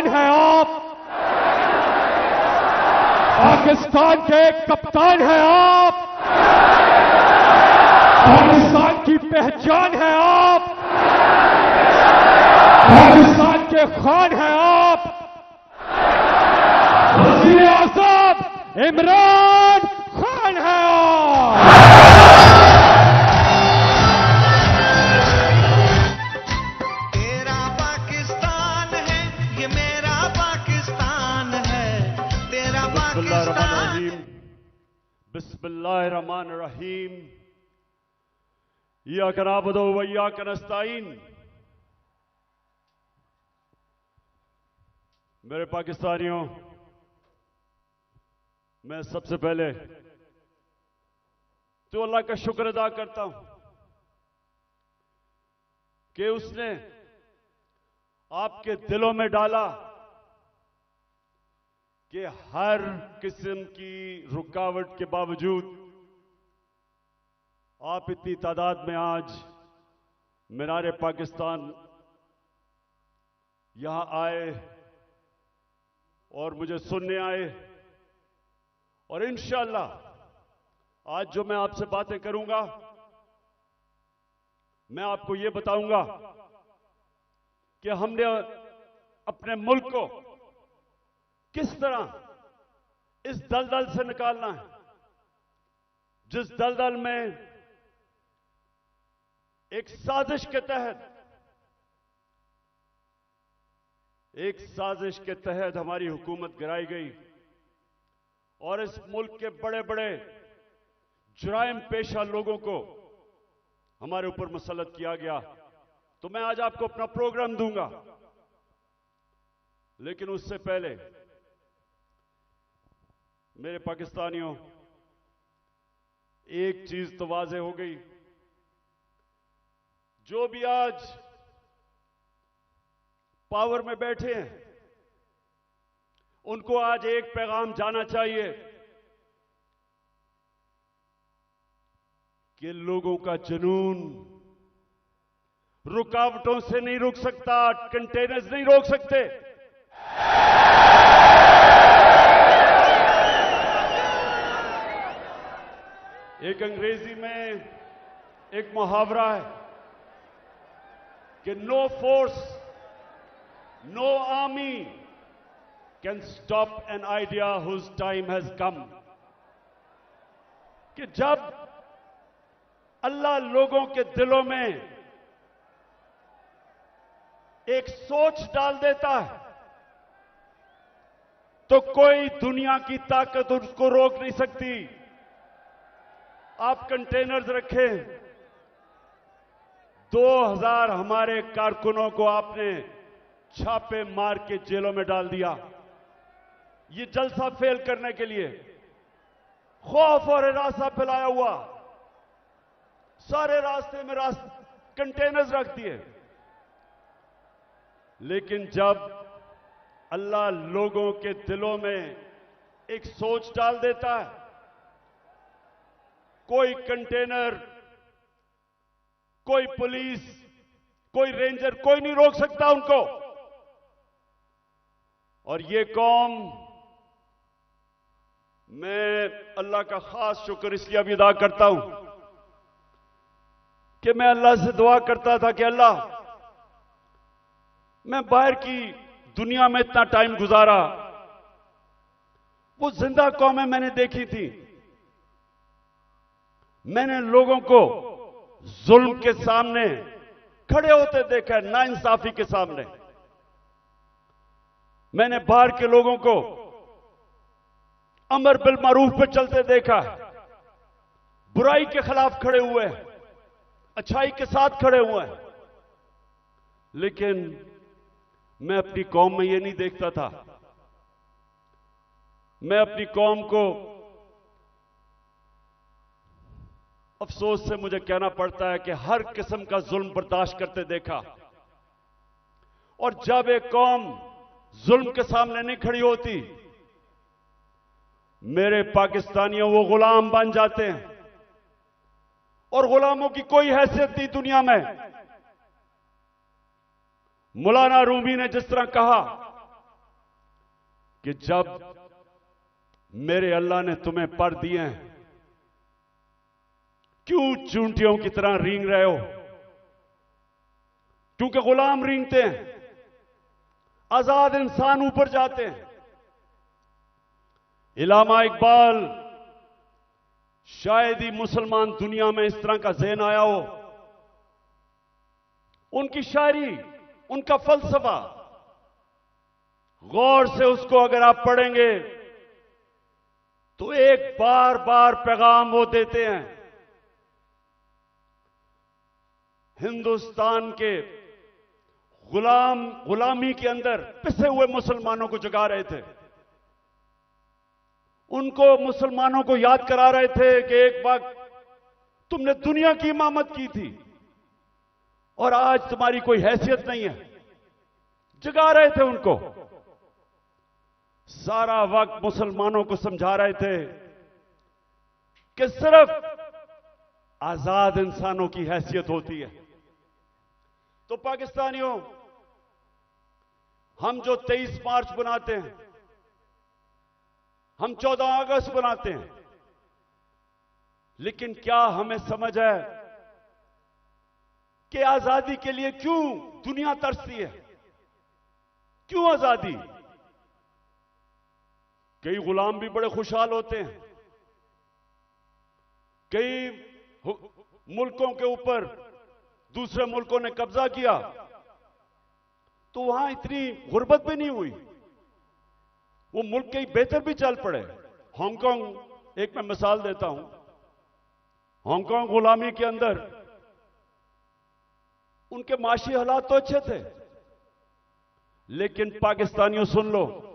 कप्तान हैं आप, पाकिस्तान के कप्तान हैं आप, पाकिस्तान की पहचान है आप, पाकिस्तान के खान हैं आप, वज़ीर आज़म इमरान खान हैं आप। तेरा पाकिस्तान है, ये मेरा पाकिस्तान है, तेरा पाकिस्तान। बिस्मिल्लाहिर्रहमानिर्रहीम। इय्याक नअबुदु व इय्याक नस्तईन। मेरे पाकिस्तानियों, मैं सबसे पहले तो अल्लाह का शुक्र अदा करता हूं कि उसने आपके दिलों में डाला कि हर किस्म की रुकावट के बावजूद आप इतनी तादाद में आज मीनार पाकिस्तान यहां आए और मुझे सुनने आए। और इंशाअल्लाह आज जो मैं आपसे बातें करूंगा, मैं आपको यह बताऊंगा कि हमने अपने मुल्क को किस तरह इस दलदल से निकालना है, जिस दलदल में एक साजिश के तहत हमारी हुकूमत गिराई गई और इस मुल्क के बड़े बड़े जुराइम पेशा लोगों को हमारे ऊपर मुसल्लत किया गया। तो मैं आज आपको अपना प्रोग्राम दूंगा, लेकिन उससे पहले मेरे पाकिस्तानियों, एक चीज तो वाज़ेह हो गई, जो भी आज पावर में बैठे हैं उनको आज एक पैगाम जाना चाहिए कि लोगों का जुनून रुकावटों से नहीं रुक सकता, कंटेनर्स नहीं रोक सकते। एक अंग्रेजी में एक मुहावरा है कि no force, no army can stop an idea whose time has come. कि जब अल्लाह लोगों के दिलों में एक सोच डाल देता है तो कोई दुनिया की ताकत उसको रोक नहीं सकती। आप कंटेनर्स रखें, 2000 हमारे कारकुनों को आपने छापे मार के जेलों में डाल दिया, ये जलसा फेल करने के लिए। खौफ और हिरासा फैलाया हुआ, सारे रास्ते में कंटेनर्स रख दिए। लेकिन जब अल्लाह लोगों के दिलों में एक सोच डाल देता है, कोई कंटेनर, कोई पुलिस, कोई रेंजर, कोई नहीं रोक सकता उनको। और ये कौम, मैं अल्लाह का खास शुक्र इसलिए भी अदा करता हूं कि मैं अल्लाह से दुआ करता था कि अल्लाह, मैं बाहर की दुनिया में इतना टाइम गुजारा, वो जिंदा कौमें मैंने देखी थी, मैंने लोगों को जुल्म के सामने खड़े होते देखा है, नाइंसाफी के सामने। मैंने बाहर के लोगों को अमर बिल मारूफ पे चलते देखा है, बुराई के खिलाफ खड़े हुए हैं, अच्छाई के साथ खड़े हुए हैं। लेकिन मैं अपनी कौम में ये नहीं देखता था। मैं अपनी कौम को, अफसोस से मुझे कहना पड़ता है कि हर किस्म का जुल्म बर्दाश्त करते देखा। और जब एक कौम जुल्म के सामने नहीं खड़ी होती, मेरे पाकिस्तानियों, वो गुलाम बन जाते हैं। और गुलामों की कोई हैसियत नहीं दुनिया में। मौलाना रूमी ने जिस तरह कहा कि जब मेरे अल्लाह ने तुम्हें पर दिए हैं, क्यों चूंटियों की तरह रेंग रहे हो? क्योंकि गुलाम रेंगते हैं, आजाद इंसान ऊपर जाते हैं। इल्लामा इकबाल, शायद ही मुसलमान दुनिया में इस तरह का ज़हन आया हो। उनकी शायरी, उनका फलसफा, गौर से उसको अगर आप पढ़ेंगे तो एक बार बार पैगाम वो देते हैं। हिंदुस्तान के गुलामी के अंदर पिसे हुए मुसलमानों को जगा रहे थे। उनको, मुसलमानों को याद करा रहे थे कि एक वक्त तुमने दुनिया की इमामत की थी और आज तुम्हारी कोई हैसियत नहीं है। जगा रहे थे उनको। सारा वक्त मुसलमानों को समझा रहे थे कि सिर्फ आजाद इंसानों की हैसियत होती है। तो पाकिस्तानियों, हम जो 23 मार्च बनाते हैं, हम 14 अगस्त बनाते हैं, लेकिन क्या हमें समझ है कि आजादी के लिए क्यों दुनिया तरसती है? क्यों आजादी? कई गुलाम भी बड़े खुशहाल होते हैं। कई मुल्कों के ऊपर दूसरे मुल्कों ने कब्जा किया तो वहां इतनी गुर्बत भी नहीं हुई, वो मुल्क के बेहतर भी चल पड़े। हांगकांग, एक मैं मिसाल देता हूं, हांगकांग गुलामी के अंदर उनके माशी हालात तो अच्छे थे, लेकिन पाकिस्तानियों सुन लो,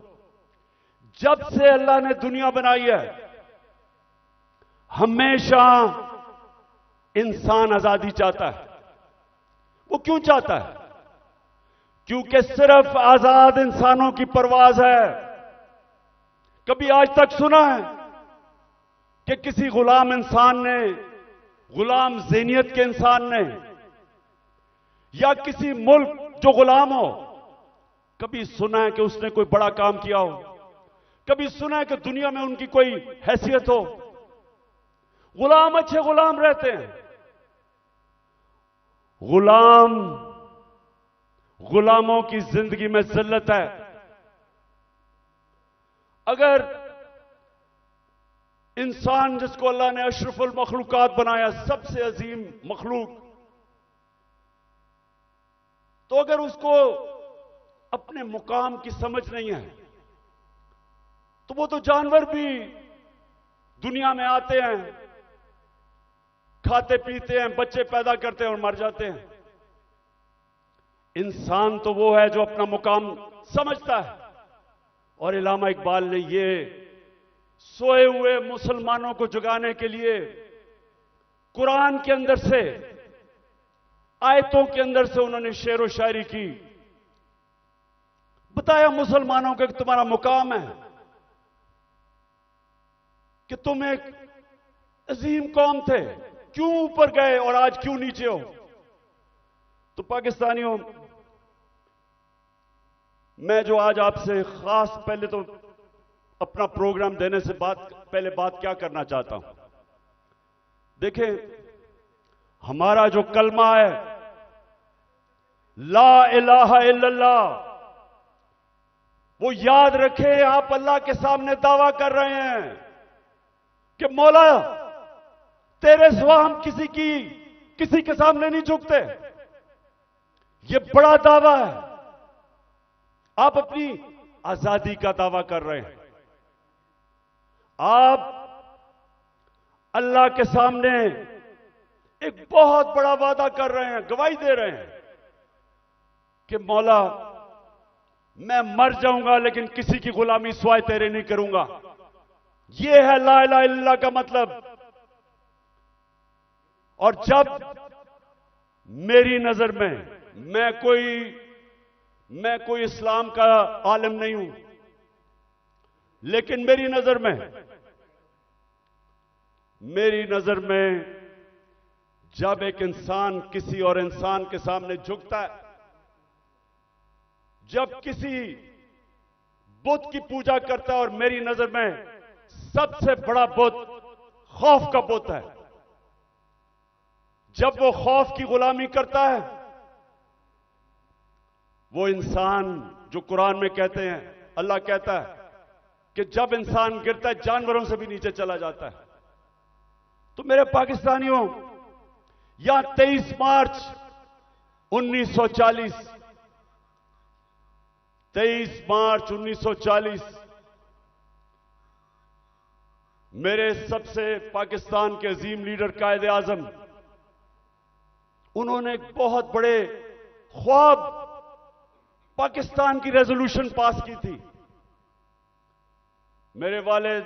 जब से अल्लाह ने दुनिया बनाई है, हमेशा इंसान आजादी चाहता है। वो क्यों चाहता है? क्योंकि सिर्फ आजाद इंसानों की परवाज है। कभी आज तक सुना है कि किसी गुलाम इंसान ने, गुलाम ज़हनियत के इंसान ने, या किसी मुल्क जो गुलाम हो, कभी सुना है कि उसने कोई बड़ा काम किया हो? कभी सुना है कि दुनिया में उनकी कोई हैसियत हो? गुलाम अच्छे गुलाम रहते हैं। गुलामों की जिंदगी में जिल्लत है। अगर इंसान, जिसको अल्लाह ने अशरफुल मखलूकात बनाया, सबसे अजीम मखलूक, तो अगर उसको अपने मुकाम की समझ नहीं है तो वो तो जानवर भी दुनिया में आते हैं, खाते पीते हैं, बच्चे पैदा करते हैं और मर जाते हैं। इंसान तो वो है जो अपना मुकाम समझता है। और इल्लामा इकबाल ने ये सोए हुए मुसलमानों को जगाने के लिए कुरान के अंदर से, आयतों के अंदर से उन्होंने शेर व शायरी की। बताया मुसलमानों को कि तुम्हारा मुकाम है कि तुम एक अजीम कौम थे, क्यों ऊपर गए और आज क्यों नीचे हो? तो पाकिस्तानियों, मैं जो आज आपसे खास, पहले तो अपना प्रोग्राम देने से पहले बात क्या करना चाहता हूं। देखें, हमारा जो कलमा है, ला इलाहा इल्लल्लाह, वो याद रखें। आप अल्लाह के सामने दावा कर रहे हैं कि मौला, तेरे सिवा हम किसी के सामने नहीं झुकते। ये बड़ा दावा है। आप अपनी आजादी का दावा कर रहे हैं। आप अल्लाह के सामने एक बहुत बड़ा वादा कर रहे हैं, गवाही दे रहे हैं कि मौला, मैं मर जाऊंगा लेकिन किसी की गुलामी सिवाय तेरे नहीं करूंगा। यह है ला इलाहा इल्लल्लाह का मतलब। और जब मेरी नजर में, मैं कोई इस्लाम का आलिम नहीं हूं, लेकिन मेरी नजर में जब एक इंसान किसी और इंसान के सामने झुकता है, जब किसी बुत की पूजा करता है और मेरी नजर में सबसे बड़ा बुत खौफ का बुत है। जब वो खौफ की गुलामी करता है, वो इंसान जो कुरान में कहते हैं, अल्लाह कहता है कि जब इंसान गिरता है जानवरों से भी नीचे चला जाता है। तो मेरे पाकिस्तानियों, यहां 23 मार्च 1940, 23 मार्च 1940 मेरे सबसे पाकिस्तान के अजीम लीडर कायद आजम, उन्होंने एक बहुत बड़े ख्वाब पाकिस्तान की रेजोल्यूशन पास की थी। मेरे वालिद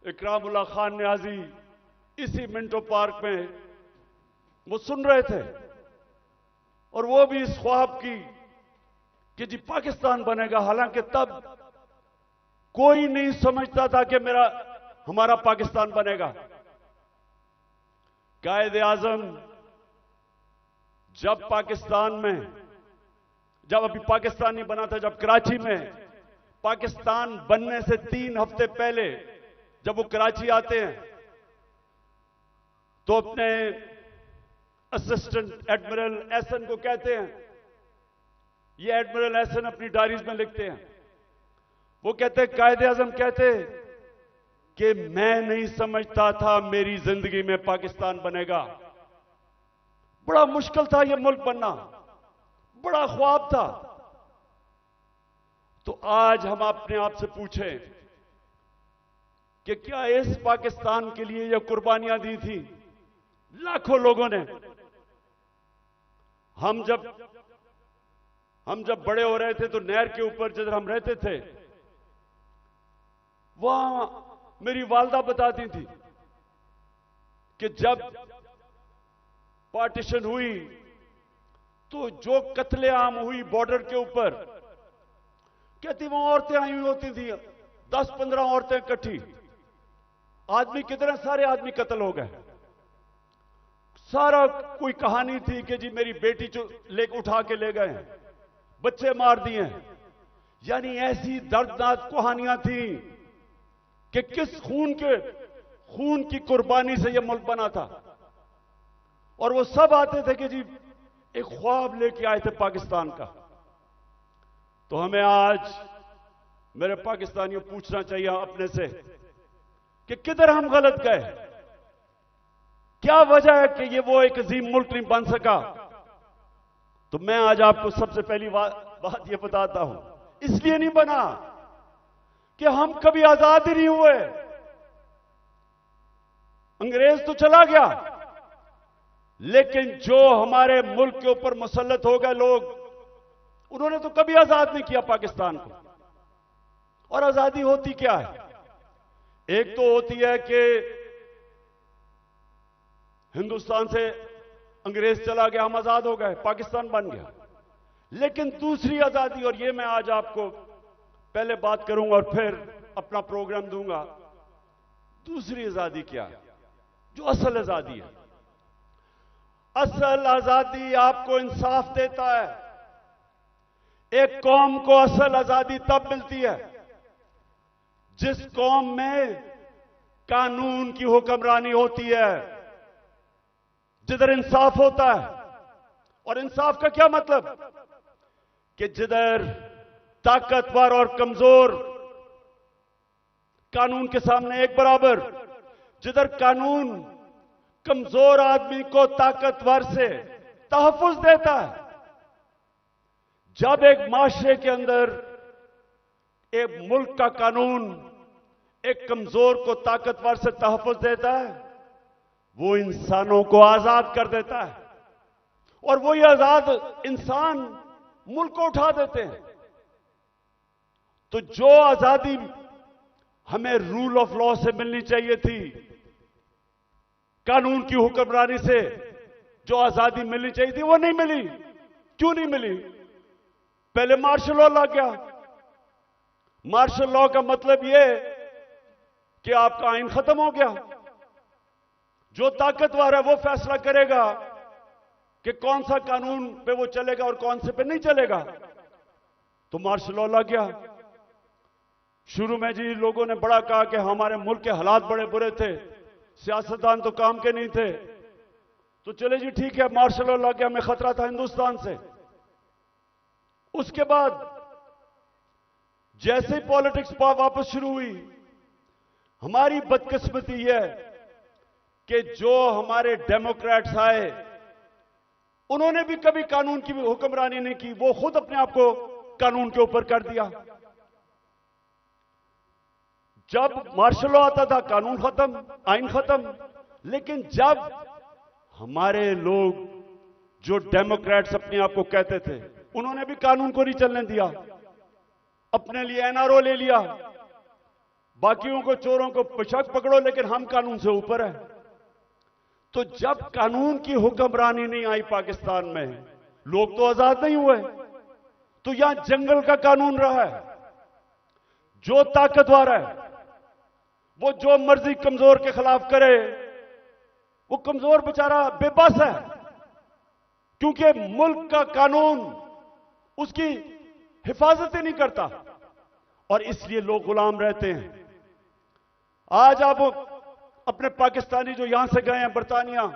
इकरामुल्लाह खान न्याजी इसी मिंटो पार्क में वो सुन रहे थे और वो भी इस ख्वाब की कि जी पाकिस्तान बनेगा। हालांकि तब कोई नहीं समझता था कि हमारा पाकिस्तान बनेगा। कायद आजम जब पाकिस्तान में, जब अभी पाकिस्तान नहीं बना था, जब कराची में पाकिस्तान बनने से 3 हफ्ते पहले जब वो कराची आते हैं तो अपने असिस्टेंट एडमिरल एहसन को कहते हैं, ये एडमिरल एहसन अपनी डायरीज में लिखते हैं, वो कहते कायद आजम कहते कि मैं नहीं समझता था मेरी जिंदगी में पाकिस्तान बनेगा। बड़ा मुश्किल था यह मुल्क बनना, बड़ा ख्वाब था। तो आज हम अपने आप से पूछें कि क्या इस पाकिस्तान के लिए यह कुर्बानियां दी थी लाखों लोगों ने? हम जब बड़े हो रहे थे तो नहर के ऊपर जिधर हम रहते थे, वहां मेरी वालदा बताती थी कि जब पार्टीशन हुई तो जो कत्लेआम हुई बॉर्डर के ऊपर, कहती वहां औरतें आई हुई होती थी, 10-15 औरतें इकट्ठी, आदमी कितने सारे आदमी कत्ल हो गए। सारा कोई कहानी थी कि जी मेरी बेटी जो उठा के ले गए, बच्चे मार दिए। यानी ऐसी दर्दनाक कहानियां थी कि किस खून की कुर्बानी से यह मुल्क बना था। और वो सब आते थे कि जी एक ख्वाब लेके आए थे पाकिस्तान का। तो हमें आज मेरे पाकिस्तानियों पूछना चाहिए अपने से कि किधर हम गलत गए, क्या वजह है कि ये वो एक अजीम मुल्क नहीं बन सका। तो मैं आज आपको सबसे पहली बात ये बताता हूं, इसलिए नहीं बना कि हम कभी आजाद ही नहीं हुए। अंग्रेज तो चला गया, लेकिन जो हमारे मुल्क के ऊपर मुसल्लत हो गए लोग, उन्होंने तो कभी आजाद नहीं किया पाकिस्तान को। और आजादी होती क्या है? एक तो होती है कि हिंदुस्तान से अंग्रेज चला गया, हम आजाद हो गए, पाकिस्तान बन गया। लेकिन दूसरी आजादी, और ये मैं आज आपको पहले बात करूंगा और फिर अपना प्रोग्राम दूंगा, दूसरी आजादी क्या है, जो असल आजादी है। असल आजादी आपको इंसाफ देता है। एक कौम को असल आजादी तब मिलती है जिस कौम में कानून की हुक्मरानी होती है, जिधर इंसाफ होता है। और इंसाफ का क्या मतलब? कि जिधर ताकतवर और कमजोर कानून के सामने एक बराबर, जिधर कानून कमजोर आदमी को ताकतवर से तहफ्फुज देता है। जब एक माशरे के अंदर एक मुल्क का कानून एक कमजोर को ताकतवर से तहफ्फुज देता है, वो इंसानों को आजाद कर देता है। और वो ये आजाद इंसान मुल्क को उठा देते हैं। तो जो आजादी हमें रूल ऑफ लॉ से मिलनी चाहिए थी, कानून की हुक्मरानी से जो आजादी मिलनी चाहिए थी, वो नहीं मिली। क्यों नहीं मिली? पहले मार्शल लॉ लग गया। मार्शल लॉ का मतलब यह कि आपका आइन खत्म हो गया। जो ताकतवर है वो फैसला करेगा कि कौन सा कानून पे वो चलेगा और कौन से पे नहीं चलेगा। तो मार्शल लॉ लग गया। शुरू में जी लोगों ने बड़ा कहा कि हमारे मुल्क के हालात बड़े बुरे थे, सियासतदान तो काम के नहीं थे। तो चले जी ठीक है, मार्शल लॉ लग गया, हमें खतरा था हिंदुस्तान से। उसके बाद जैसे ही पॉलिटिक्स वापस शुरू हुई, हमारी बदकिस्मती यह कि जो हमारे डेमोक्रेट्स आए, उन्होंने भी कभी कानून की हुक्मरानी नहीं की, वो खुद अपने आप को कानून के ऊपर कर दिया। जब मार्शल लॉ आता था, कानून खत्म, आइन खत्म। लेकिन जब हमारे लोग जो डेमोक्रेट्स अपने आप को कहते थे, उन्होंने भी कानून को नहीं चलने दिया, अपने लिए एनआरओ ले लिया, बाकियों को चोरों को बेशक पकड़ो लेकिन हम कानून से ऊपर है। तो जब कानून की हुक्मरानी नहीं आई पाकिस्तान में, लोग तो आजाद नहीं हुए। तो यहां जंगल का कानून रहा है, जो ताकतवर है वो जो मर्जी कमजोर के खिलाफ करे, वो कमजोर बेचारा बेबस है, क्योंकि मुल्क का कानून उसकी हिफाजत ही नहीं करता, और इसलिए लोग गुलाम रहते हैं। आज आप अपने पाकिस्तानी जो यहां से गए हैं बरतानिया,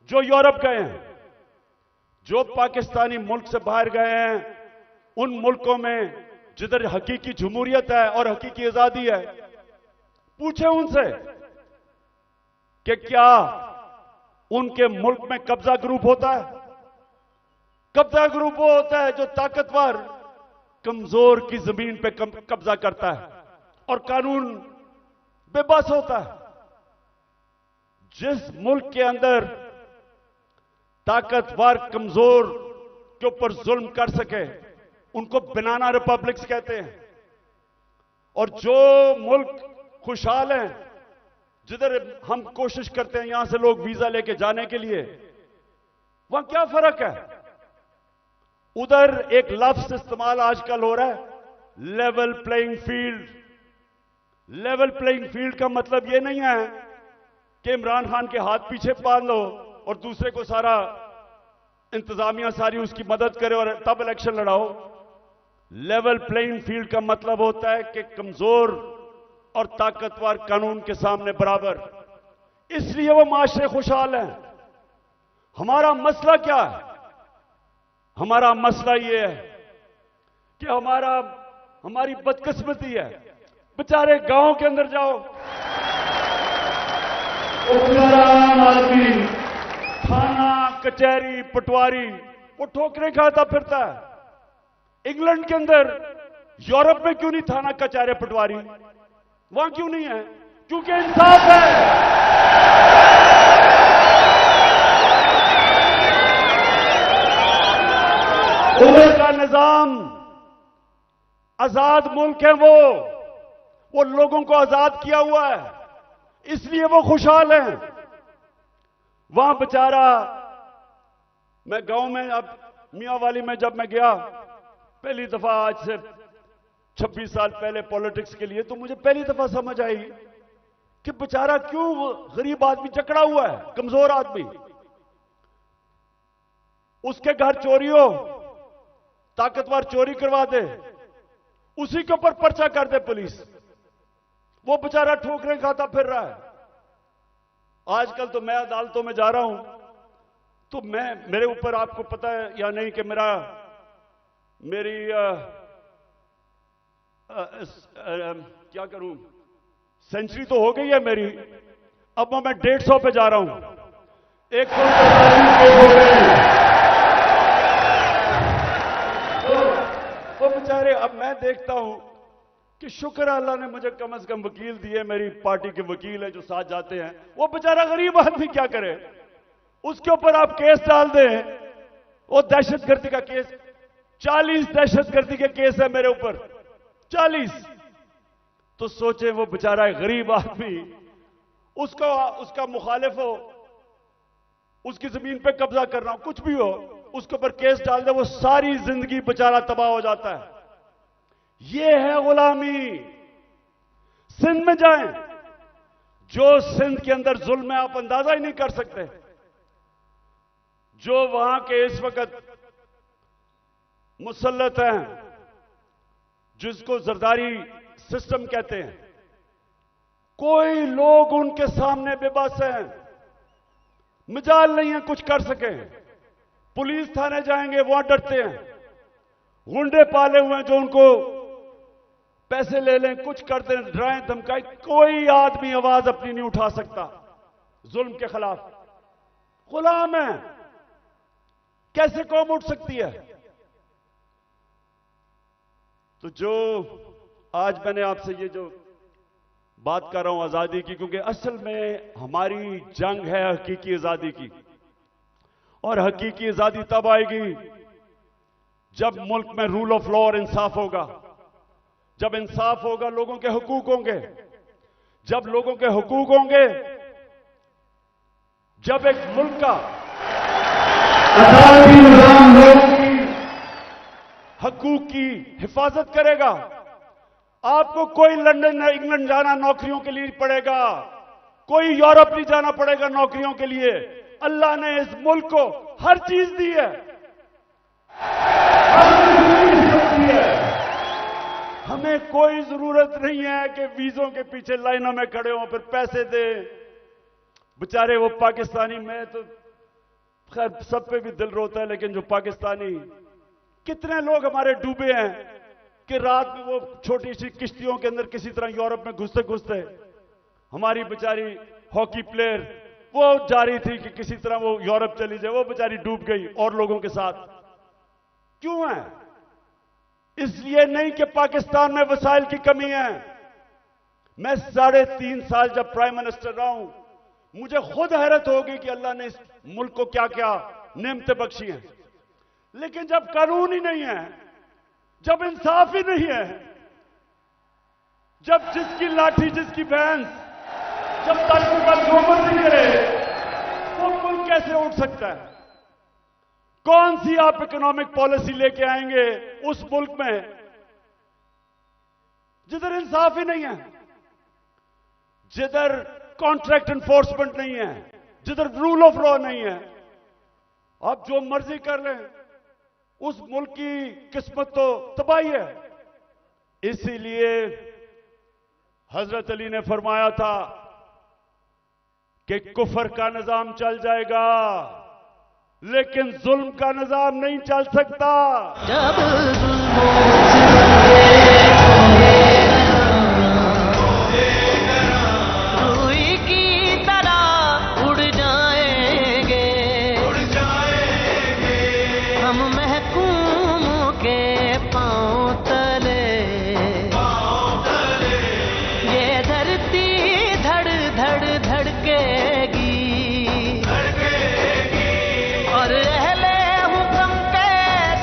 जो यूरोप गए हैं, जो पाकिस्तानी मुल्क से बाहर गए हैं, उन मुल्कों में जिधर हकीकी जमहूरियत है और हकीकी आजादी है, पूछे उनसे कि क्या उनके मुल्क में कब्जा ग्रुप होता है? कब्जा ग्रुप वो होता है जो ताकतवर कमजोर की जमीन पे कब्जा करता है, और कानून बेबस होता है। जिस मुल्क के अंदर ताकतवर कमजोर के ऊपर जुल्म कर सके, उनको बनाना रिपब्लिक्स कहते हैं। और जो मुल्क खुशहाल हैं, जिधर हम कोशिश करते हैं यहां से लोग वीजा लेके जाने के लिए, वहां क्या फर्क है? उधर एक लफ्ज इस्तेमाल आजकल हो रहा है, level playing field. Level playing field का मतलब यह नहीं है कि इमरान खान के हाथ पीछे बांध लो और दूसरे को सारा इंतजामिया सारी उसकी मदद करे और तब इलेक्शन लड़ाओ। लेवल प्लेइंग फील्ड का मतलब होता है कि कमजोर और ताकतवर कानून के सामने बराबर। इसलिए वो माशरे खुशहाल हैं। हमारा मसला क्या है? हमारा मसला यह है कि हमारी बदकिस्मती है। बेचारे गांव के अंदर जाओ, आम आदमी थाना कचहरी पटवारी वो ठोकरें खाता फिरता है। इंग्लैंड के अंदर, यूरोप में क्यों नहीं थाना कचहरी पटवारी? वहां क्यों नहीं है? क्योंकि इंसाफ है। उधर का निजाम आजाद मुल्क है, वो लोगों को आजाद किया हुआ है, इसलिए वो खुशहाल हैं। वहां बेचारा, मैं गांव में, अब मियांवाली में जब मैं गया पहली दफा आज से 26 साल पहले पॉलिटिक्स के लिए, तो मुझे पहली दफा समझ आई कि बेचारा क्यों गरीब आदमी जकड़ा हुआ है, कमजोर आदमी। उसके घर चोरी हो, ताकतवर चोरी करवा दे, उसी के ऊपर पर्चा कर दे पुलिस, वो बेचारा ठोकरें खाता फिर रहा है। आजकल तो मैं अदालतों में जा रहा हूं, तो मेरे ऊपर, आपको पता है या नहीं कि मेरी क्या करूं, सेंचुरी तो हो गई है मेरी, अब मैं 150 पे जा रहा हूं। एक तो बेचारे, अब मैं देखता हूं कि शुक्र अल्लाह ने मुझे कम से कम वकील दिए, मेरी पार्टी के वकील हैं जो साथ जाते हैं। वो बेचारा गरीब आदमी क्या करे? उसके ऊपर आप केस डाल दें, वो दहशतगर्दी का केस, 40 दहशतगर्दी के केस है मेरे ऊपर, 40। तो सोचे वो बेचारा गरीब आदमी, उसका मुखालिफ हो, उसकी जमीन पे कब्जा करना हो, कुछ भी हो, उसके ऊपर केस डाल दे, वो सारी जिंदगी बेचारा तबाह हो जाता है। ये है गुलामी। सिंध में जाएं, जो सिंध के अंदर जुल्म है आप अंदाजा ही नहीं कर सकते। जो वहां के इस वक्त मुसल्लत हैं, जिसको जरदारी सिस्टम कहते हैं। कोई लोग उनके सामने बेबस हैं, मिजाल नहीं है कुछ कर सके। पुलिस थाने जाएंगे वहां डरते हैं, गुंडे पाले हुए हैं जो उनको पैसे ले लें, कुछ कर दें, डराएं धमकाएं। कोई आदमी आवाज अपनी नहीं उठा सकता जुल्म के खिलाफ। गुलाम है, कैसे कौम उठ सकती है? तो जो आज मैंने आपसे ये जो बात कर रहा हूं आजादी की, क्योंकि असल में हमारी जंग है हकीकी आजादी की। और हकीकी आजादी तब आएगी जब मुल्क में रूल ऑफ लॉ और इंसाफ होगा। जब इंसाफ होगा, लोगों के हुकूक होंगे। जब लोगों के हुकूक होंगे, जब एक मुल्क का अदालती निजाम लोगों की हकूक की हिफाजत करेगा, आपको कोई लंदन या इंग्लैंड जाना नौकरियों के लिए नहीं पड़ेगा, कोई यूरोप नहीं जाना पड़ेगा नौकरियों के लिए। अल्लाह ने इस मुल्क को हर चीज दी है, हमें कोई जरूरत नहीं है कि वीजों के पीछे लाइनों में खड़े हों, फिर पैसे दें। बेचारे वो पाकिस्तानी, मैं तो खैर सब पे भी दिल रोता है, लेकिन जो पाकिस्तानी, कितने लोग हमारे डूबे हैं कि रात में वो छोटी सी किश्तियों के अंदर किसी तरह यूरोप में घुसते घुसते हमारी बेचारी हॉकी प्लेयर वो जा रही थी कि किसी तरह वो यूरोप चली जाए, वो बेचारी डूब गई और लोगों के साथ। क्यों है? इसलिए नहीं कि पाकिस्तान में वसाइल की कमी है। मैं 3.5 साल जब प्राइम मिनिस्टर रहा हूं, मुझे खुद हैरत होगी कि अल्लाह ने इस मुल्क को क्या क्या नेमतें बख्शी हैं। लेकिन जब कानून ही नहीं है, जब इंसाफ ही नहीं है, जब जिसकी लाठी जिसकी भैंस, जब तक ऊपर गोबर नहीं करे, वो मुल्क कैसे उठ सकता है? कौन सी आप इकोनॉमिक पॉलिसी लेके आएंगे उस मुल्क में जिधर इंसाफ ही नहीं है, जिधर कॉन्ट्रैक्ट एनफोर्समेंट नहीं है, जिधर रूल ऑफ लॉ नहीं है? आप जो मर्जी कर लें, उस मुल्क की किस्मत तो तबाही है। इसीलिए हजरत अली ने फरमाया था कि कुफर का निजाम चल जाएगा, लेकिन जुल्म का निजाम नहीं चल सकता। जब रुई की तरह उड़ जाएंगे हम महकूमों के पांव तले, ये धरती धड़ धड़ धड़केगी और अहले हुक्म के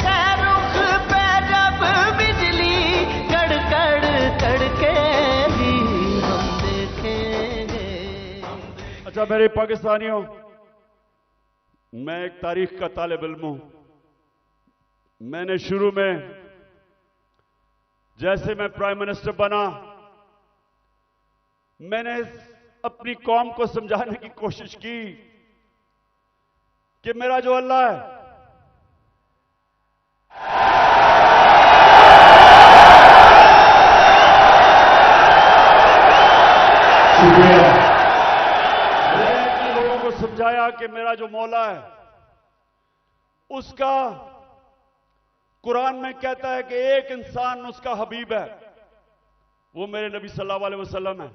सहरुख पे जब बिजली कड़कड़ कड़केगी हम देखेंगे। अच्छा मेरे पाकिस्तानियों, मैं एक तारीख का तालिब इल्म हूं। मैंने शुरू में जैसे मैं प्राइम मिनिस्टर बना, मैंने अपनी कौम को समझाने की कोशिश की कि मेरा जो अल्लाह है, मैंने लोगों को समझाया कि मेरा जो मौला है, उसका कुरान में कहता है कि एक इंसान उसका हबीब है, वो मेरे नबी सल्लल्लाहु अलैहि वसल्लम है।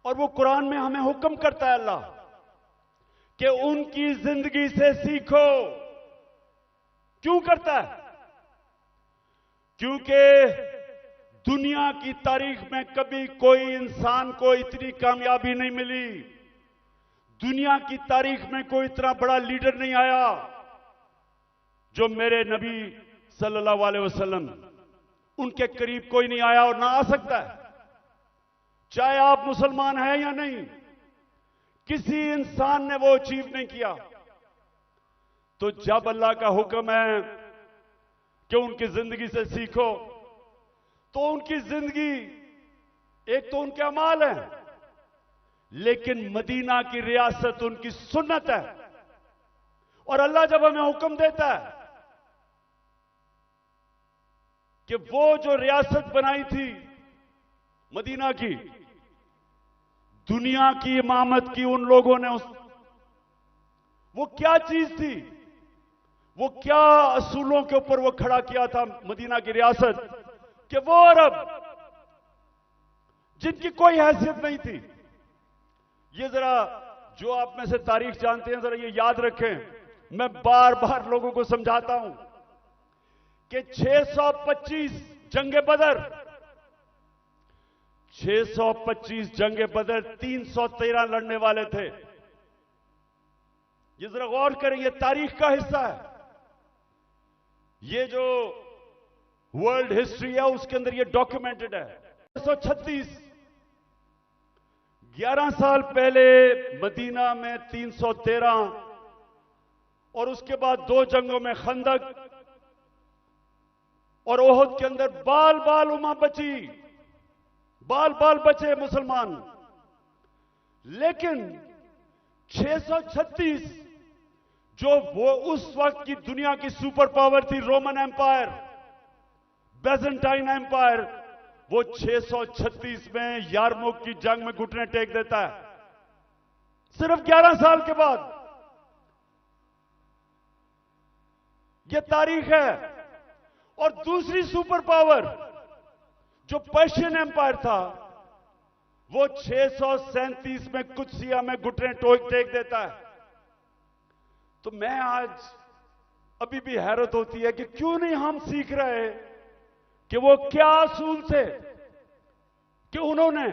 और वो कुरान में हमें हुक्म करता है अल्लाह कि उनकी जिंदगी से सीखो। क्यों करता है? क्योंकि दुनिया की तारीख में कभी कोई इंसान को इतनी कामयाबी नहीं मिली, दुनिया की तारीख में कोई इतना बड़ा लीडर नहीं आया जो मेरे नबी सल्लल्लाहु अलैहि वसल्लम, उनके करीब कोई नहीं आया और ना आ सकता है, चाहे आप मुसलमान हैं या नहीं। किसी इंसान ने वो अचीव नहीं किया। तो जब अल्लाह का हुक्म है कि उनकी जिंदगी से सीखो, तो उनकी जिंदगी एक तो उनके अमाल है, लेकिन मदीना की रियासत उनकी सुन्नत है। और अल्लाह जब हमें हुक्म देता है कि वो जो रियासत बनाई थी मदीना की, दुनिया की इमामत की उन लोगों ने वो क्या चीज थी, वो क्या असूलों के ऊपर वो खड़ा किया था मदीना की रियासत, कि वो अरब जिनकी कोई हैसियत नहीं थी। ये जरा जो आप में से तारीख जानते हैं, जरा ये याद रखें। मैं बार बार लोगों को समझाता हूं कि 625 जंगे बदर, 625 जंगे बदर 313 लड़ने वाले थे। ये जरा गौर करें, ये तारीख का हिस्सा है। ये जो वर्ल्ड हिस्ट्री है उसके अंदर ये डॉक्यूमेंटेड है। 636 11 साल पहले मदीना में 313 और उसके बाद 2 जंगों में खंदक और ओहद के अंदर बाल बाल उमा बची, बाल बाल बचे मुसलमान। लेकिन 636 जो वो उस वक्त की दुनिया की सुपर पावर थी, रोमन एम्पायर, बेजेंटाइन एम्पायर, वो 636 में यारमुक की जंग में घुटने टेक देता है, सिर्फ 11 साल के बाद। ये तारीख है। और दूसरी सुपर पावर जो पर्शियन एम्पायर था, वो 637 में कुदसिया में घुटने टेक देता है। तो मैं आज अभी भी हैरत होती है कि क्यों नहीं हम सीख रहे कि वो क्या असूल थे कि उन्होंने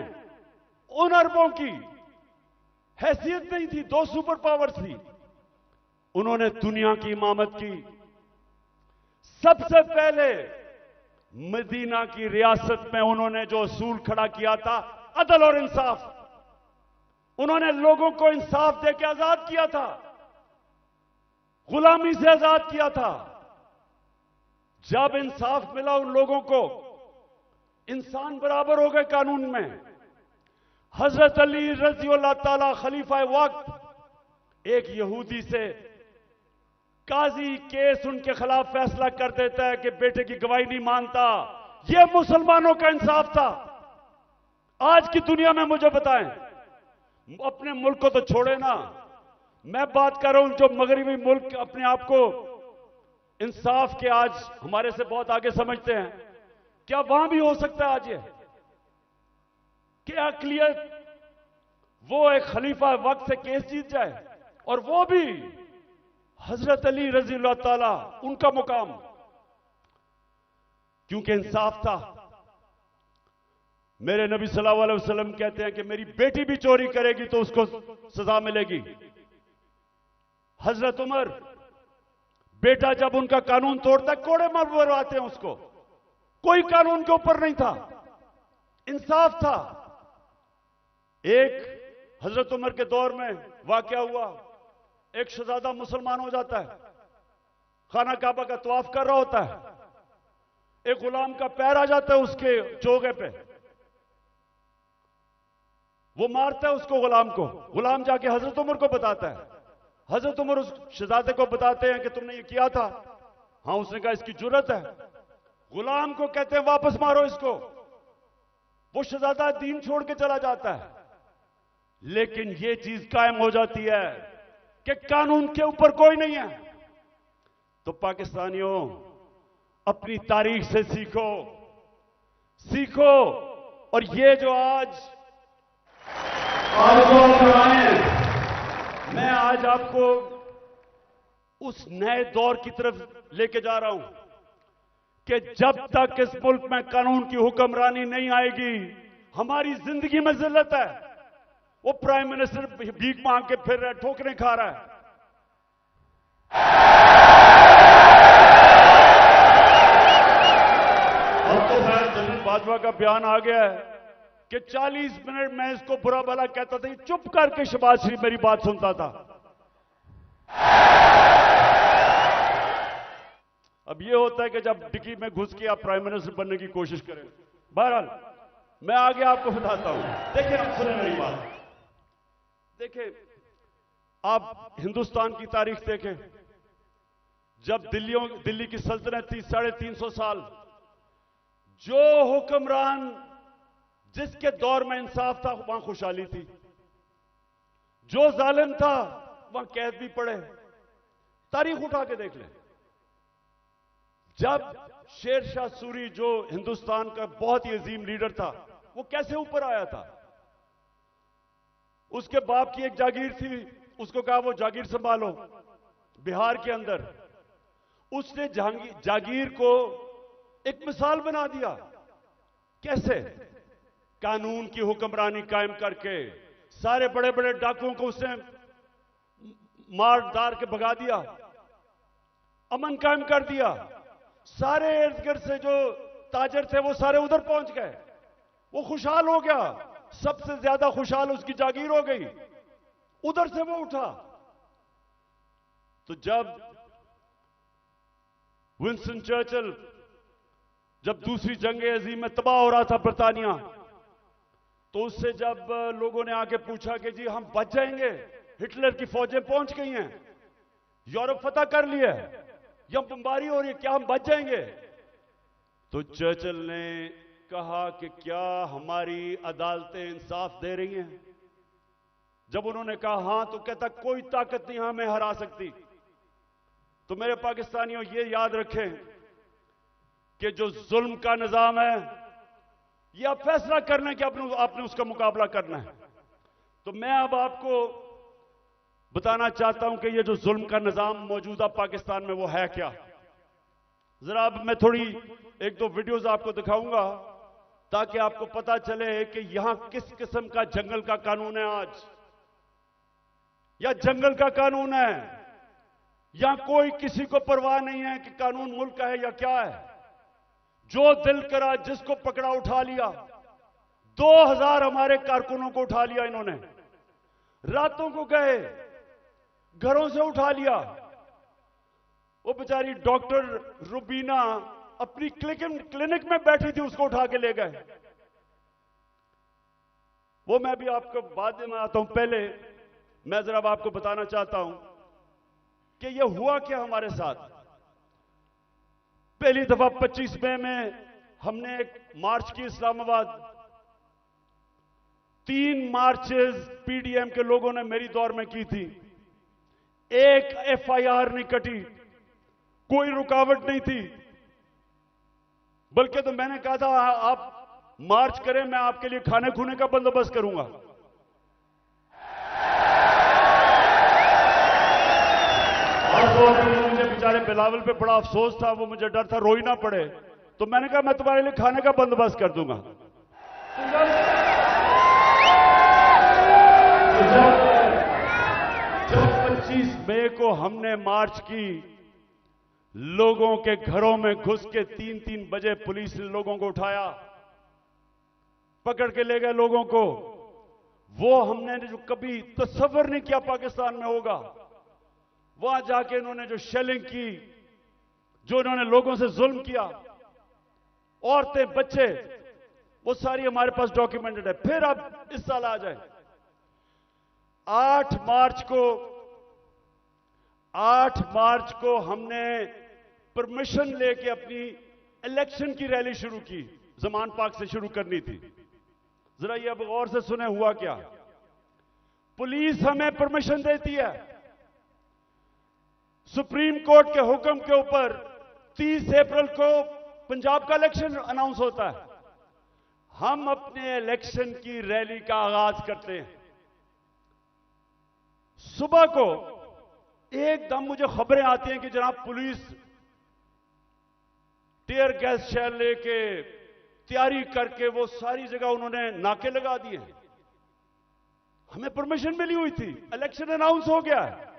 उन अरबों की हैसियत नहीं थी, 2 सुपर पावर थी, उन्होंने दुनिया की इमामत की। सबसे पहले मदीना की रियासत में उन्होंने जो असूल खड़ा किया था, अदल और इंसाफ, उन्होंने लोगों को इंसाफ देकर आजाद किया था, गुलामी से आजाद किया था। जब इंसाफ मिला उन लोगों को, इंसान बराबर हो गए कानून में। हजरत अली रज़ी अल्लाह ताला खलीफा वक्त एक यहूदी से काजी केस उनके खिलाफ फैसला कर देता है कि बेटे की गवाही नहीं मानता। यह मुसलमानों का इंसाफ था। आज की दुनिया में मुझे बताएं, अपने मुल्क को तो छोड़े ना, मैं बात कर रहा हूं जो मगरिबी मुल्क अपने आप को इंसाफ के आज हमारे से बहुत आगे समझते हैं, क्या वहां भी हो सकता है आज ये कि अक़लियत वो एक खलीफा वक्त से केस जीत जाए, और वो भी हजरत अली रज़ी अल्लाह ताला, उनका मुकाम, क्योंकि इंसाफ था। मेरे नबी सल्लल्लाहु अलैहि वसल्लम कहते हैं कि मेरी बेटी भी चोरी करेगी तो उसको सजा मिलेगी। हजरत उमर, बेटा जब उनका कानून तोड़ता है, कोड़े मरवाते हैं उसको, कोई कानून के ऊपर नहीं था, इंसाफ था। एक हजरत उमर के दौर में वाकया हुआ, एक शहजादा मुसलमान हो जाता है, खाना काबा का तवाफ कर रहा होता है, एक गुलाम का पैर आ जाता है उसके चोगे पे, वो मारता है उसको, गुलाम को। गुलाम जाके हजरत उमर को बताता है, हजरत उमर उस शहजादे को बताते हैं कि तुमने ये किया था। हाँ, उसने कहा इसकी जुर्रत है। गुलाम को कहते हैं वापस मारो इसको। वो शहजादा दीन छोड़ के चला जाता है। लेकिन ये चीज कायम हो जाती है कि कानून के ऊपर कोई नहीं है। तो पाकिस्तानियों, अपनी तारीख से सीखो, सीखो। और ये जो आज मैं आज आपको उस नए दौर की तरफ लेके जा रहा हूं कि जब तक इस मुल्क में कानून की हुक्मरानी नहीं आएगी, हमारी जिंदगी में जिल्लत है। वो प्राइम मिनिस्टर भीख मांग के फिर रहा है, ठोकरें खा रहा है। अब तो खैर जनरल बाजवा का बयान आ गया है कि 40 मिनट में इसको बुरा भला कहता था, चुप करके शहबाज शरीफ मेरी बात सुनता था। अब यह होता है कि जब डिक्की में घुस के आप प्राइम मिनिस्टर बनने की कोशिश करें। बहरहाल मैं आगे आपको बताता हूं। देखिए, आप सुने मेरी बात। देखिए, आप हिंदुस्तान की तारीख देखें। जब दिल्ली की सल्तनत थी 350 साल, जो हुक्मरान जिसके दौर में इंसाफ था वहां खुशहाली थी, जो जालिम था वहां कैद भी पड़े। तारीख उठा के देख लें। जब शेर शाह सूरी जो हिंदुस्तान का बहुत ही अजीम लीडर था, वो कैसे ऊपर आया था? उसके बाप की एक जागीर थी, उसको कहा वो जागीर संभालो बिहार के अंदर। उसने जागीर को एक मिसाल बना दिया। कैसे? कानून की हुक्मरानी कायम करके सारे बड़े बड़े डाकुओं को उसने मार दार के भगा दिया, अमन कायम कर दिया। सारे इर्द गिर्द से जो ताजर थे वो सारे उधर पहुंच गए, वो खुशहाल हो गया। सबसे ज्यादा खुशहाल उसकी जागीर हो गई, उधर से वो उठा। तो जब विंस्टन चर्चिल, जब दूसरी जंग अजीम में तबाह हो रहा था बरतानिया, तो उससे जब लोगों ने आके पूछा कि जी हम बच जाएंगे, हिटलर की फौजें पहुंच गई हैं, यूरोप फतह कर लिया है, या बमबारी हो रही है, क्या हम बच जाएंगे? तो चर्चिल ने कहा कि क्या हमारी अदालतें इंसाफ दे रही हैं? जब उन्होंने कहा हां, तो कहता कोई ताकत नहीं हमें हरा सकती। तो मेरे पाकिस्तानियों, ये याद रखें कि जो जुल्म का निजाम है, यह आप फैसला करना है कि आपने उसका मुकाबला करना है। तो मैं अब आपको बताना चाहता हूं कि ये जो जुल्म का निजाम मौजूदा पाकिस्तान में वो है क्या। जरा अब मैं थोड़ी एक दो वीडियोस आपको दिखाऊंगा ताकि आपको पता चले कि यहां किस किस्म का जंगल का कानून है आज, या जंगल का कानून है, या कोई किसी को परवाह नहीं है कि कानून मुल्क का है या क्या है। जो दिल करा जिसको पकड़ा उठा लिया। 2000 हमारे कारकुनों को उठा लिया इन्होंने, रातों को गए, घरों से उठा लिया। वो बेचारी डॉक्टर रुबीना अपनी क्लिनिक में बैठी थी, उसको उठा के ले गए। वो मैं भी आपको बाद में आता हूं, पहले मैं जरा आपको बताना चाहता हूं कि ये हुआ क्या हमारे साथ। पहली दफा 25 मई में हमने एक मार्च की इस्लामाबाद। 3 मार्चेस पीडीएम के लोगों ने मेरी दौर में की थी। एक एफआईआर नहीं कटी, कोई रुकावट नहीं थी। बल्कि तो मैंने कहा था आप मार्च करें, मैं आपके लिए खाने खूने का बंदोबस्त करूंगा। और मुझे बेचारे बिलावल पे बड़ा अफसोस था, वो मुझे डर था रोई ना पड़े, तो मैंने कहा मैं तुम्हारे लिए खाने का बंदोबस्त कर दूंगा। जब 25 मई को हमने मार्च की, लोगों के घरों में घुस के 3-3 बजे पुलिस ने लोगों को उठाया, पकड़ के ले गए लोगों को। वो हमने जो कभी तस्वर नहीं किया पाकिस्तान में होगा। वहां जाके इन्होंने जो शेलिंग की, जो इन्होंने लोगों से जुल्म किया, औरतें बच्चे, वो सारी हमारे पास डॉक्यूमेंटेड है। फिर अब इस साल आ जाए 8 मार्च को हमने परमिशन लेके अपनी इलेक्शन की रैली शुरू की। जमान पार्क से शुरू करनी थी। जरा ये अब गौर से सुने हुआ क्या। पुलिस हमें परमिशन देती है, सुप्रीम कोर्ट के हुक्म के ऊपर 30 अप्रैल को पंजाब का इलेक्शन अनाउंस होता है। हम अपने इलेक्शन की रैली का आगाज करते हैं। सुबह को एकदम मुझे खबरें आती हैं कि जनाब पुलिस टीयर गैस शेल लेके तैयारी करके वो सारी जगह उन्होंने नाके लगा दिए। हमें परमिशन मिली हुई थी, इलेक्शन अनाउंस हो गया है।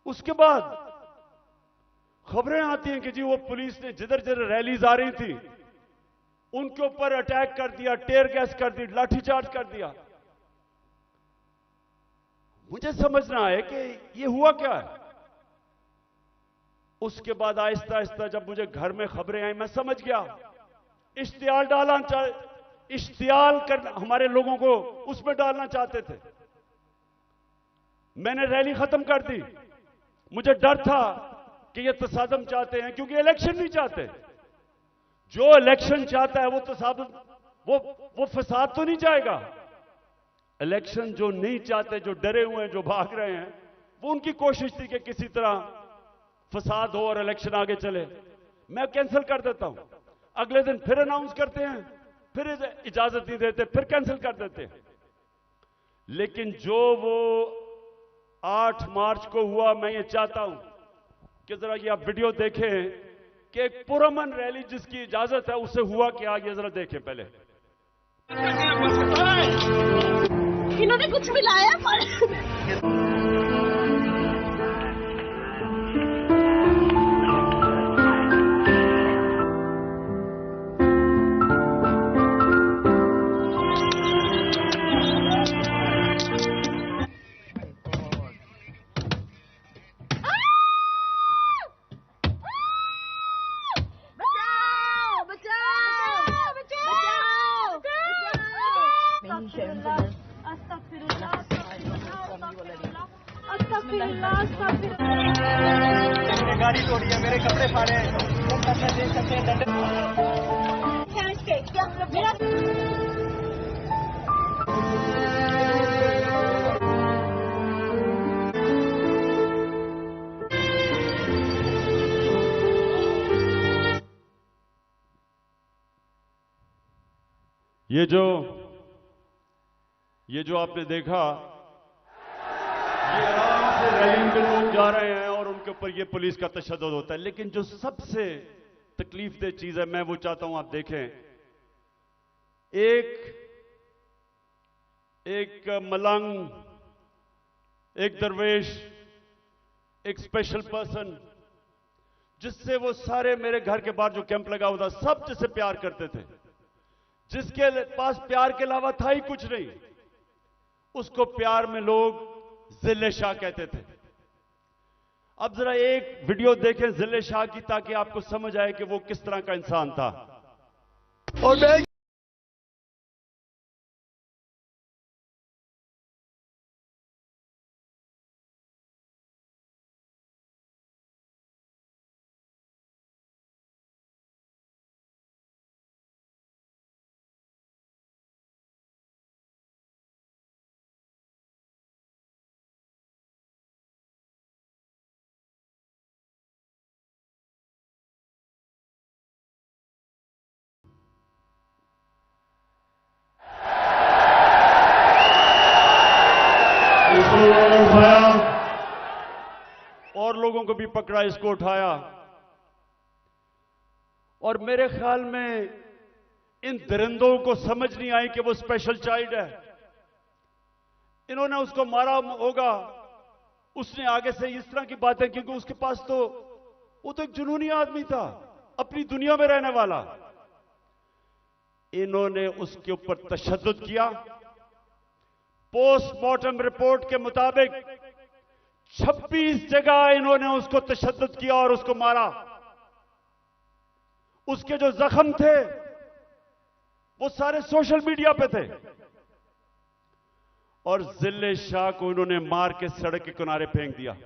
उसके बाद खबरें आती हैं कि जी वो पुलिस ने जिधर जिधर रैलीज आ रही थी उनके ऊपर अटैक कर दिया, टीयर गैस कर दी, लाठीचार्ज कर दिया। मुझे समझना है कि ये हुआ क्या है। उसके बाद आहिस्ता आहिस्ता जब मुझे घर में खबरें आई, मैं समझ गया। इश्तिहार डालना इश्तिहार कर हमारे लोगों को उसमें डालना चाहते थे। मैंने रैली खत्म कर दी। मुझे डर था कि ये तसादम चाहते हैं, क्योंकि इलेक्शन नहीं चाहते। जो इलेक्शन चाहता है वो तसादम वो फसाद तो नहीं जाएगा। इलेक्शन जो नहीं चाहते, जो डरे हुए हैं, जो भाग रहे हैं, वो उनकी कोशिश थी कि किसी तरह फसाद हो और इलेक्शन आगे चले। मैं कैंसिल कर देता हूं, अगले दिन फिर अनाउंस करते हैं, फिर इजाजत नहीं देते, फिर कैंसिल कर देते हैं। लेकिन जो वो 8 मार्च को हुआ, मैं ये चाहता हूं कि जरा ये आप वीडियो देखें कि एक पुरअमन रैली जिसकी इजाजत है उससे हुआ क्या, ये जरा देखें पहले। इन्होंने कुछ मिलाया पर गाड़ी तोड़ी है, मेरे कपड़े फाड़े हैं, ये जो आपने देखा, ये आराम से रैली में लोग जा रहे हैं और उनके ऊपर ये पुलिस का तशद्दुद होता है। लेकिन जो सबसे तकलीफदेह चीज है, मैं वो चाहता हूं आप देखें। एक मलंग, एक दरवेश, एक स्पेशल पर्सन, जिससे वो सारे मेरे घर के बाहर जो कैंप लगा हुआ था, सब जिससे प्यार करते थे, जिसके पास प्यार के अलावा था ही कुछ नहीं, उसको प्यार में लोग जिले शाह कहते थे। अब जरा एक वीडियो देखें जिले शाह की, ताकि आपको समझ आए कि वो किस तरह का इंसान था। और मैं उठाया और लोगों को भी पकड़ा, इसको उठाया। और मेरे ख्याल में इन दरिंदों को समझ नहीं आई कि वो स्पेशल चाइल्ड है। इन्होंने उसको मारा होगा, उसने आगे से इस तरह की बातें, क्योंकि उसके पास तो वो तो एक जुनूनी आदमी था, अपनी दुनिया में रहने वाला। इन्होंने उसके ऊपर तशद्दुद किया। पोस्टमार्टम रिपोर्ट के मुताबिक 26 जगह इन्होंने उसको तशद्दुद किया और उसको मारा। उसके जो जख्म थे वो सारे सोशल मीडिया पे थे। और जिले शाह को इन्होंने मार के सड़क के किनारे फेंक दिया।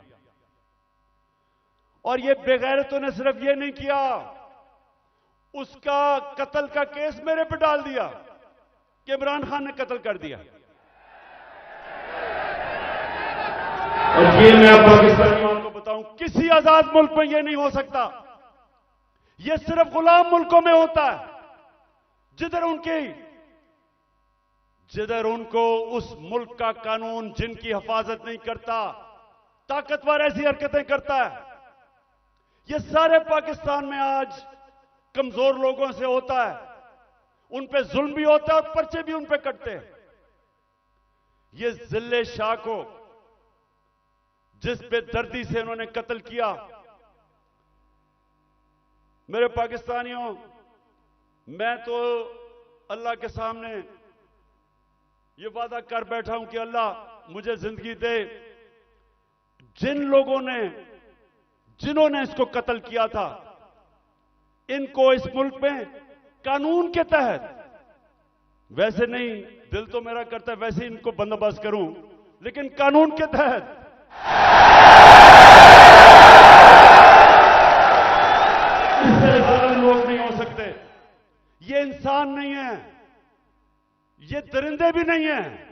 और ये बेगैरतों ने सिर्फ ये नहीं किया, उसका कत्ल का केस मेरे पे डाल दिया कि इमरान खान ने कत्ल कर दिया। और ये मैं पाकिस्तानियों को बताऊं, किसी आजाद मुल्क में यह नहीं हो सकता। यह सिर्फ गुलाम मुल्कों में होता है, जिधर उनको उस मुल्क का कानून जिनकी हिफाजत नहीं करता, ताकतवर ऐसी हरकतें करता है। यह सारे पाकिस्तान में आज कमजोर लोगों से होता है, उन पे जुल्म भी होता है और पर्चे भी उन पे कटते हैं। ये जिले शाह को जिस बेदर्दी से उन्होंने कत्ल किया, मेरे पाकिस्तानियों, मैं तो अल्लाह के सामने ये वादा कर बैठा हूं कि अल्लाह मुझे जिंदगी दे, जिन लोगों ने, जिन्होंने इसको कत्ल किया था, इनको इस मुल्क में कानून के तहत, वैसे नहीं, दिल तो मेरा करता है वैसे ही इनको बंदोबस्त करूं, लेकिन कानून के तहत इससे ज्यादा लोग नहीं हो सकते। ये इंसान नहीं है, ये दरिंदे भी नहीं हैं।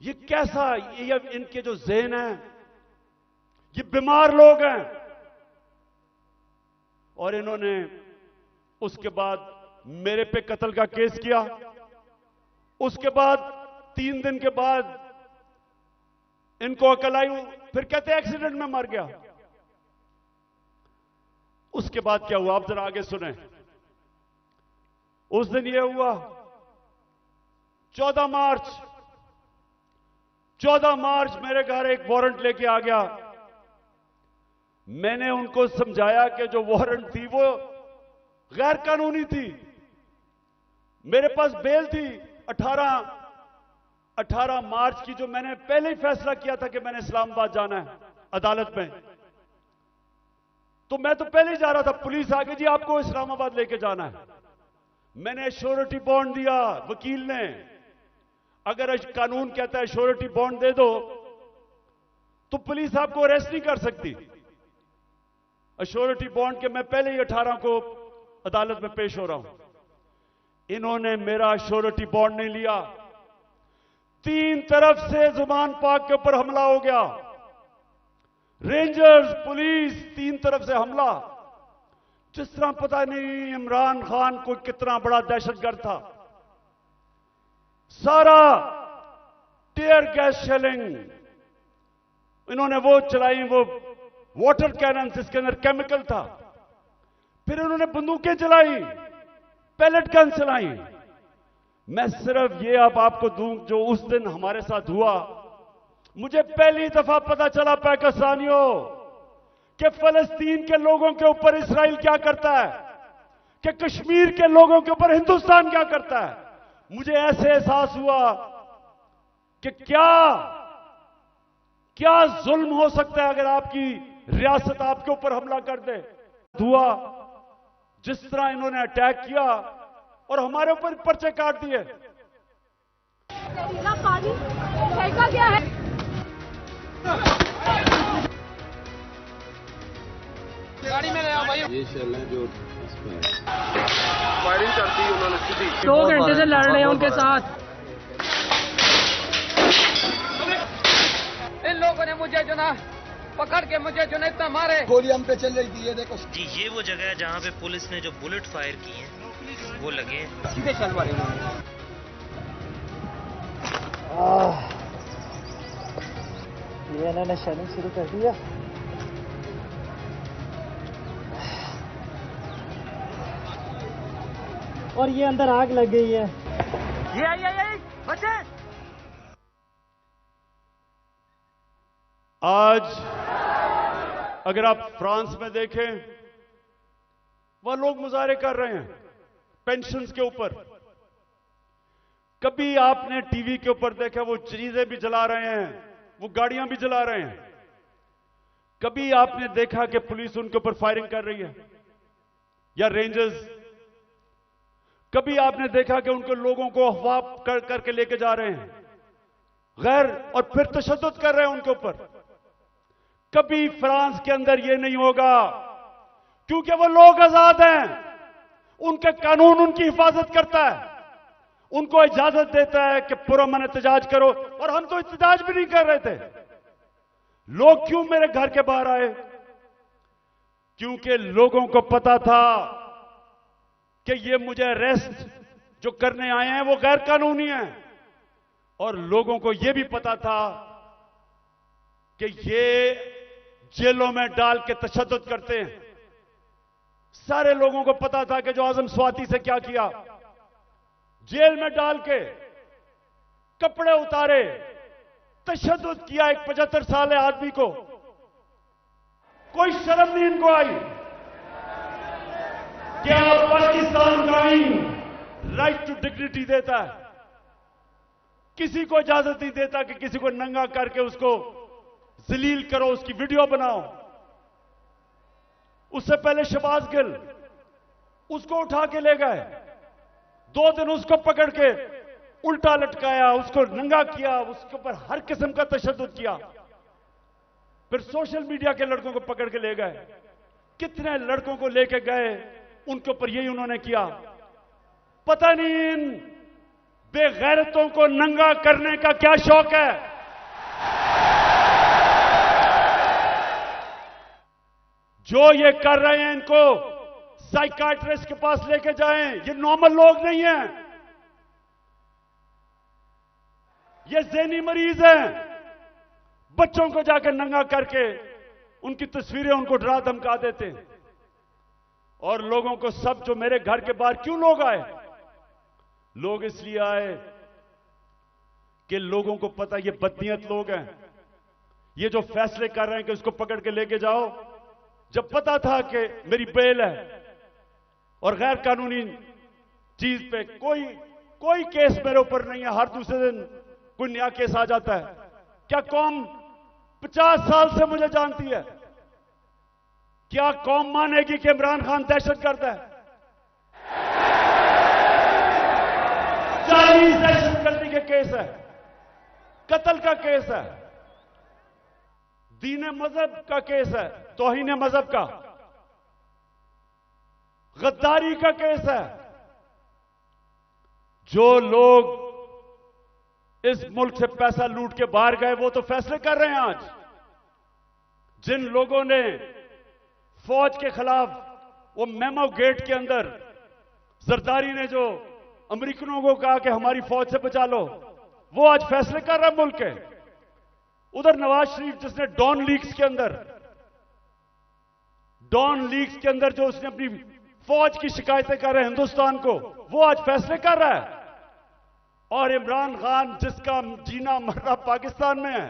ये कैसा, ये इनके जो ज़हन है, ये बीमार लोग हैं। और इन्होंने उसके बाद मेरे पे कत्ल का केस किया। उसके बाद 3 दिन के बाद इनको अकल आई, फिर कहते एक्सीडेंट में मर गया। उसके बाद क्या हुआ, आप जरा आगे सुने। उस दिन यह हुआ 14 मार्च मेरे घर एक वारंट लेके आ गया। मैंने उनको समझाया कि जो वारंट थी वो गैर कानूनी थी। मेरे पास बेल थी 18 मार्च की, जो मैंने पहले ही फैसला किया था कि मैंने इस्लामाबाद जाना है अदालत में। तो मैं तो पहले ही जा रहा था, पुलिस आ गई, जी आपको इस्लामाबाद लेके जाना है। मैंने श्योरिटी बॉन्ड दिया वकील ने। अगर कानून कहता है श्योरिटी बॉन्ड दे दो तो पुलिस आपको अरेस्ट नहीं कर सकती। श्योरिटी बॉन्ड के मैं पहले ही 18 को अदालत में पेश हो रहा हूं। इन्होंने मेरा श्योरिटी बॉन्ड नहीं लिया। 3 तरफ से जुबान पाक के ऊपर हमला हो गया। रेंजर्स, पुलिस, 3 तरफ से हमला। जिस तरह पता नहीं इमरान खान कोई कितना बड़ा दहशतगर्द था। सारा टीयर गैस शेलिंग इन्होंने वो चलाई, वो वाटर कैनन जिसके अंदर केमिकल था। फिर इन्होंने बंदूकें चलाई, पैलेट गन चलाई। मैं सिर्फ ये अब आपको दूं जो उस दिन हमारे साथ हुआ। मुझे पहली दफा पता चला पाकिस्तानियों कि फलस्तीन के लोगों के ऊपर इस्राइल क्या करता है, कि कश्मीर के लोगों के ऊपर हिंदुस्तान क्या करता है। मुझे ऐसे एहसास हुआ कि क्या जुल्म हो सकता है अगर आपकी रियासत आपके ऊपर हमला कर दे। हुआ जिस तरह इन्होंने अटैक किया और हमारे ऊपर पर्चे काट दिए। पानी फेंका गया है। गाड़ी में ले आओ भाई। ये शेल है जो फायरिंग करती है उन्होंने सीधी। 2 घंटे से लड़ रहे हैं उनके साथ। इन लोगों ने मुझे जो ना पकड़ के मुझे जो ना इतना मारे। गोली हम पे चल रही थी, ये देखो जी। ये वो जगह है जहाँ पे पुलिस ने जो बुलेट फायर की हैं वो लगे हैं। सीधे चल मारे इन्होंने। ये इन्होंने शेलिंग शुरू कर दिया। और ये अंदर आग लग गई है। ये आई बचे। आज अगर आप फ्रांस में देखें, वह लोग मुजाहरे कर रहे हैं पेंशन्स के ऊपर। कभी आपने टीवी के ऊपर देखा वो चीजें भी जला रहे हैं, वो गाड़ियां भी जला रहे हैं। कभी आपने देखा कि पुलिस उनके ऊपर फायरिंग कर रही है या रेंजर्स। कभी आपने देखा कि उनको लोगों को अफवाह करके लेके जा रहे हैं गैर, और फिर तशद्दुद कर रहे हैं उनके ऊपर। कभी फ्रांस के अंदर यह नहीं होगा, क्योंकि वो लोग आजाद हैं। उनका कानून उनकी हिफाजत करता है, उनको इजाजत देता है कि पुरअमन एहतजाज करो। और हम तो एहतजाज भी नहीं कर रहे थे। लोग क्यों मेरे घर के बाहर आए? क्योंकि लोगों को पता था कि ये मुझे अरेस्ट जो करने आए हैं वो गैर कानूनी है। और लोगों को यह भी पता था कि ये जेलों में डाल के तशद्दुद करते हैं। सारे लोगों को पता था कि जो आजम स्वाति से क्या किया, जेल में डाल के कपड़े उतारे, तशद्दुद किया एक 75 साल आदमी को। कोई शर्म नहीं इनको आई। क्या पाकिस्तान का आईन राइट टू डिग्निटी देता है? किसी को इजाजत नहीं देता कि किसी को नंगा करके उसको जलील करो, उसकी वीडियो बनाओ। उससे पहले शहबाज गिल, उसको उठा के ले गए। 2 दिन उसको पकड़ के उल्टा लटकाया, उसको नंगा किया, उसके ऊपर हर किस्म का तशद्दुद किया। फिर सोशल मीडिया के लड़कों को पकड़ के ले गए। कितने लड़कों को लेके गए, उनके ऊपर यही उन्होंने किया। पता नहीं इन बेगैरतों को नंगा करने का क्या शौक है? जो ये कर रहे हैं इनको साइकाट्रिस्ट के पास लेके जाएं। ये नॉर्मल लोग नहीं हैं, ये ज़हनी मरीज हैं। बच्चों को जाकर नंगा करके उनकी तस्वीरें उनको डरा धमका देते हैं। और लोगों को सब जो मेरे घर के बाहर क्यों लोग आए? लोग इसलिए आए कि लोगों को पता ये बदनीयत लोग हैं। ये जो फैसले कर रहे हैं कि उसको पकड़ के लेके जाओ, जब पता था कि मेरी बेल है और गैर कानूनी चीज पे कोई केस मेरे ऊपर नहीं है, हर दूसरे दिन कोई नया केस आ जाता है। क्या कौम 50 साल से मुझे जानती है? क्या कौम मानेगी कि इमरान खान दहशतगर्द है? 40 दहशतगर्दी के केस है, कत्ल का केस है, दीन मजहब का केस है, तौहीन मजहब का, गद्दारी का केस है। जो लोग इस मुल्क से पैसा लूट के बाहर गए वो तो फैसले कर रहे हैं आज। जिन लोगों ने फौज के खिलाफ वो मेमो गेट के अंदर जरदारी ने जो अमेरिकनों को कहा कि हमारी फौज से बचा लो, वो आज फैसले कर रहा है मुल्क के। उधर नवाज शरीफ जिसने डॉन लीक्स के अंदर जो उसने अपनी फौज की शिकायतें कर रहे हैं हिंदुस्तान को, वो आज फैसले कर रहा है। और इमरान खान जिसका जीना मरना पाकिस्तान में है,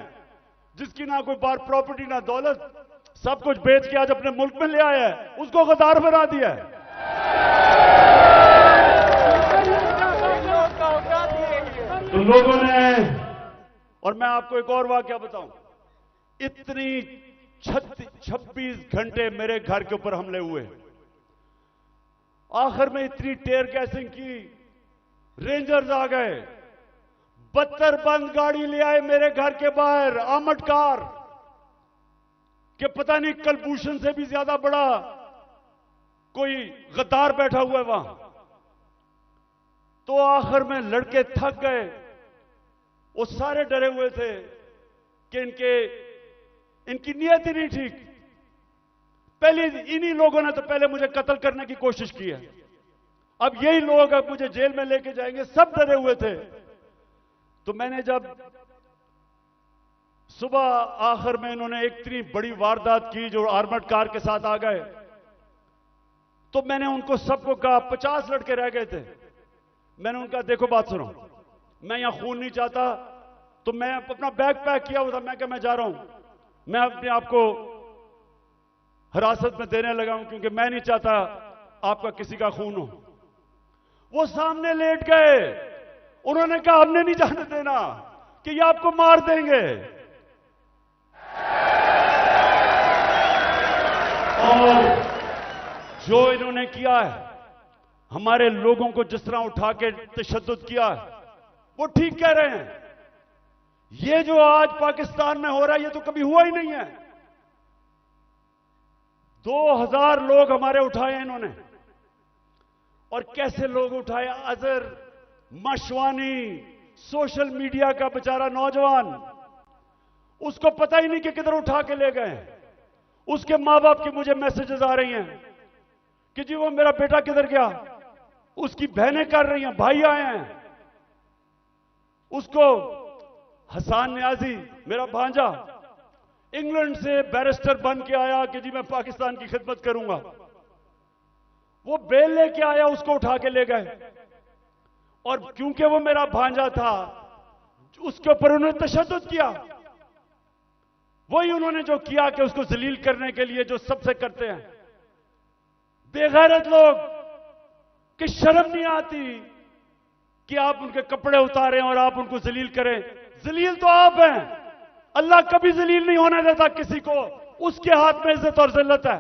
जिसकी ना कोई बार प्रॉपर्टी ना दौलत, सब कुछ बेच के आज अपने मुल्क में ले आया है, उसको गद्दार बना दिया है। तो लोगों ने, और मैं आपको एक और वाकया बताऊं, इतनी 26 घंटे मेरे घर के ऊपर हमले हुए, आखिर में इतनी टेयर गैसिंग की, रेंजर्स आ गए, 72 बंद गाड़ी ले आए मेरे घर के बाहर, आर्मड कार, कि पता नहीं कलभूषण से भी ज्यादा बड़ा कोई गद्दार बैठा हुआ है वहां। तो आखिर में लड़के थक गए, वो सारे डरे हुए थे कि इनकी नीयत ही नहीं ठीक। पहले इन्हीं लोगों ने तो पहले मुझे कत्ल करने की कोशिश की है, अब यही लोग अब मुझे जेल में लेके जाएंगे, सब डरे हुए थे। तो मैंने जब सुबह आखिर में इन्होंने एक इतनी बड़ी वारदात की जो आर्मर्ड कार के साथ आ गए, तो मैंने उनको सबको कहा, 50 लड़के रह गए थे, मैंने उनका देखो बात सुनो, मैं यहां खून नहीं चाहता, तो मैं अपना बैग पैक किया हुआ था, मैं क्या मैं जा रहा हूं, मैं अपने आप को हिरासत में देने लगा हूं क्योंकि मैं नहीं चाहता आपका किसी का खून हो। वो सामने लेट गए, उन्होंने कहा हमने नहीं जाने देना कि ये आपको मार देंगे। और जो इन्होंने किया है, हमारे लोगों को जिस तरह उठा के तशद्दुद किया है, वो ठीक कह रहे हैं। ये जो आज पाकिस्तान में हो रहा है ये तो कभी हुआ ही नहीं है। 2000 लोग हमारे उठाए हैं इन्होंने, और कैसे लोग उठाए? अजहर मशवानी, सोशल मीडिया का बेचारा नौजवान, उसको पता ही नहीं कि किधर उठा के ले गए। उसके मां बाप की मुझे मैसेजेस आ रही हैं कि जी वो मेरा बेटा किधर गया, उसकी बहनें कर रही हैं, भाई आए हैं। उसको हसन न्याजी, मेरा भांजा, इंग्लैंड से बैरिस्टर बन के आया कि जी मैं पाकिस्तान की खिदमत करूंगा, वो बेल लेके आया, उसको उठा के ले गए। और क्योंकि वो मेरा भांजा था, उसके ऊपर उन्होंने तशद्दुद किया। वही उन्होंने जो किया कि उसको जलील करने के लिए जो सबसे करते हैं बेगैरत लोग, कि शर्म नहीं आती कि आप उनके कपड़े उतारें और आप उनको जलील करें। जलील तो आप हैं, अल्लाह कभी जलील नहीं होने देता किसी को, उसके हाथ में इज्जत और जिल्लत है।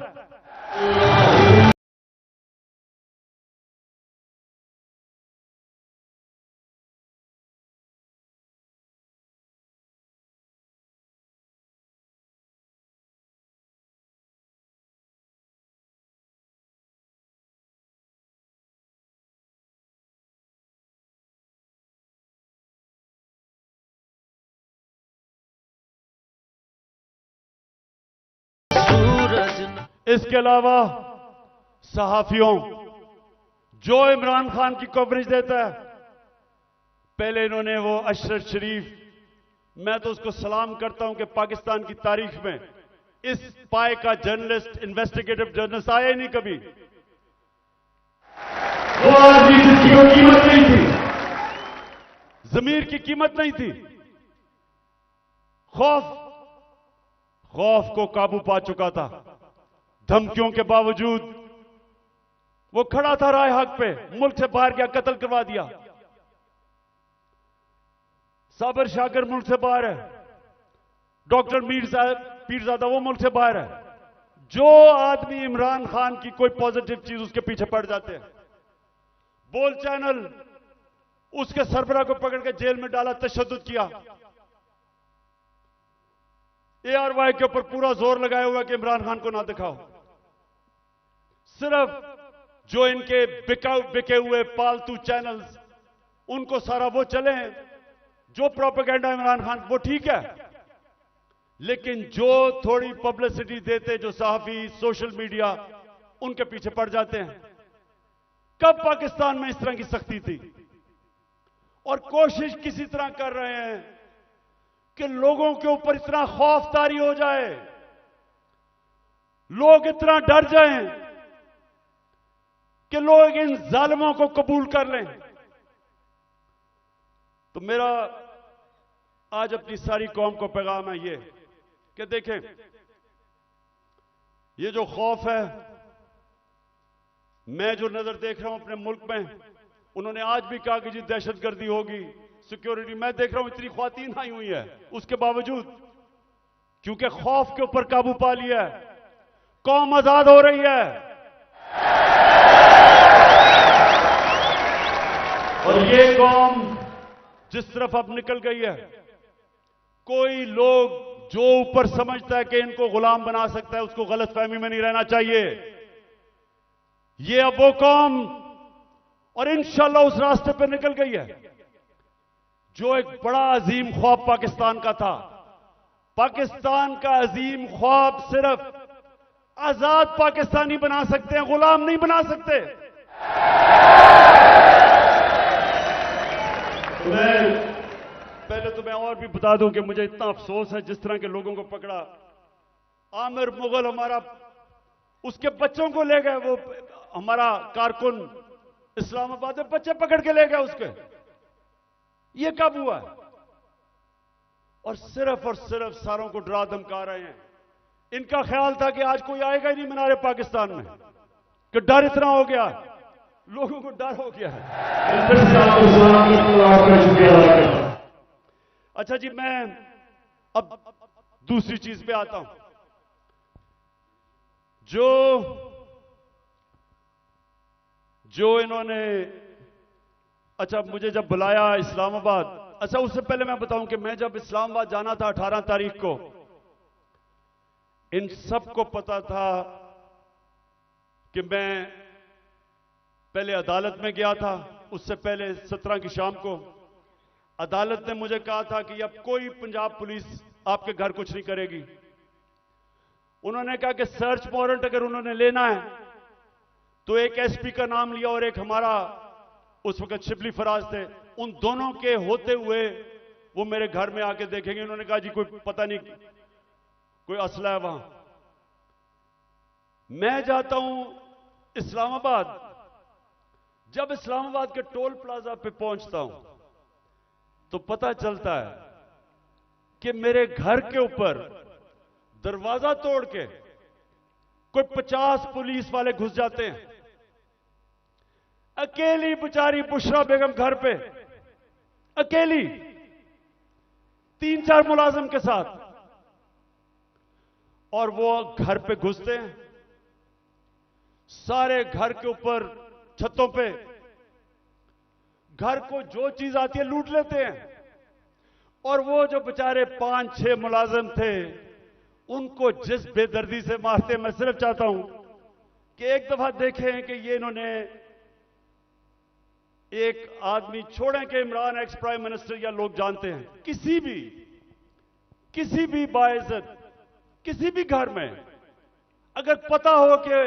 इसके अलावा सहाफियों जो इमरान खान की कवरेज देता है, पहले इन्होंने वो अशरफ शरीफ, मैं तो उसको सलाम करता हूं कि पाकिस्तान की तारीख में इस पाए का जर्नलिस्ट, इन्वेस्टिगेटिव जर्नलिस्ट आया ही नहीं कभी। वो आदमी जिसकी कोई कीमत नहीं थी, जमीर की कीमत नहीं थी, खौफ को काबू पा चुका था। धमकियों के बावजूद वो खड़ा था राह हक पे, मुल्क से बाहर गया, कत्ल करवा दिया। साबर शाकर मुल्क से बाहर है, डॉक्टर पीरजादा वो मुल्क से बाहर है। जो आदमी इमरान खान की कोई पॉजिटिव चीज उसके पीछे पड़ जाते हैं। बोल चैनल उसके सरबराह को पकड़ के जेल में डाला, तशद्दुद किया। ARY के ऊपर पूरा जोर लगाया हुआ कि इमरान खान को ना दिखाओ। सिर्फ जो इनके बिके हुए पालतू चैनल्स, उनको सारा वो चले, जो प्रोपेगेंडा इमरान खान, वो ठीक है, लेकिन जो थोड़ी पब्लिसिटी देते, जो सहाफी, सोशल मीडिया, उनके पीछे पड़ जाते हैं। कब पाकिस्तान में इस तरह की सख्ती थी? और कोशिश किसी तरह कर रहे हैं कि लोगों के ऊपर इतना खौफ तारी हो जाए, लोग इतना डर जाएं कि लोग इन जालिमों को कबूल कर लें। तो मेरा आज अपनी सारी कौम को पैगाम है ये कि देखें, ये जो खौफ है, मैं जो नजर देख रहा हूं अपने मुल्क में, उन्होंने आज भी कहा कि जी दहशतगर्दी होगी, सिक्योरिटी, मैं देख रहा हूं इतनी ख्वातीन आई हुई है, उसके बावजूद क्योंकि खौफ के ऊपर काबू पा लिया है, कौम आजाद हो रही है। और ये कौम जिस तरफ अब निकल गई है, कोई लोग जो ऊपर समझता है कि इनको गुलाम बना सकता है, उसको गलतफहमी में नहीं रहना चाहिए। ये अब वो कौम और इंशाल्लाह उस रास्ते पर निकल गई है जो एक बड़ा अजीम ख्वाब पाकिस्तान का था। पाकिस्तान का अजीम ख्वाब सिर्फ आजाद पाकिस्तानी बना सकते हैं, गुलाम नहीं बना सकते। पहले तो मैं और भी बता दूं कि मुझे इतना अफसोस है जिस तरह के लोगों को पकड़ा। आमिर मुगल हमारा, उसके बच्चों को ले गए, वो हमारा कारकुन इस्लामाबाद में बच्चे पकड़ के ले गए उसके। ये कब हुआ? और सिर्फ सारों को डरा धमका रहे हैं। इनका ख्याल था कि आज कोई आएगा ही नहीं मीनारे पाकिस्तान में, कि डर इतना हो गया, लोगों को डर हो गया है। अच्छा जी, मैं अब दूसरी चीज पे आता हूं। जो इन्होंने, अच्छा मुझे जब बुलाया इस्लामाबाद, अच्छा उससे पहले मैं बताऊं कि मैं जब इस्लामाबाद जाना था 18 तारीख को, इन सबको पता था कि मैं पहले अदालत में गया था। उससे पहले 17 की शाम को अदालत ने मुझे कहा था कि अब कोई पंजाब पुलिस आपके घर कुछ नहीं करेगी। उन्होंने कहा कि सर्च वारंट अगर उन्होंने लेना है तो एक एसपी का नाम लिया और एक हमारा उस वक्त शिबली फराज थे, उन दोनों के होते हुए वो मेरे घर में आके देखेंगे। उन्होंने कहा जी कोई पता नहीं, कोई असला है वहां। मैं जाता हूं इस्लामाबाद, जब इस्लामाबाद के टोल प्लाजा पे पहुंचता हूं तो पता चलता है कि मेरे घर के ऊपर दरवाजा तोड़ के कोई 50 पुलिस वाले घुस जाते हैं। अकेली बेचारी बुशरा बेगम घर पे, अकेली, 3-4 मुलाजिम के साथ, और वो घर पे घुसते हैं, सारे घर के ऊपर छतों पे घर को जो चीज आती है लूट लेते हैं। और वो जो बेचारे 5-6 मुलाजिम थे उनको जिस बेदर्दी से मारते, मैं सिर्फ चाहता हूं कि एक दफा देखें कि ये इन्होंने एक आदमी छोड़ें कि इमरान एक्स प्राइम मिनिस्टर या लोग जानते हैं, किसी भी बाइज्जत किसी भी घर में अगर पता हो कि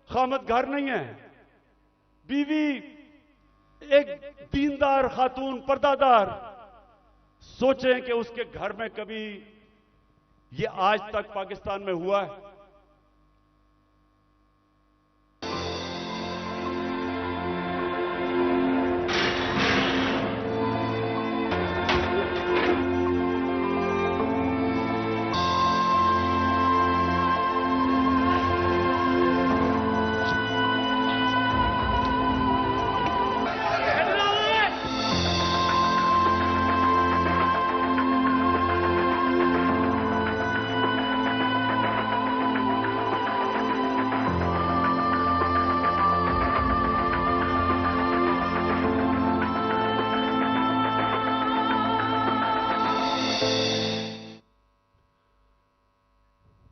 खामद घर नहीं है, बीवी एक दीनदार खातून पर्दादार, सोचें कि उसके घर में कभी ये आज तक पाकिस्तान में हुआ है?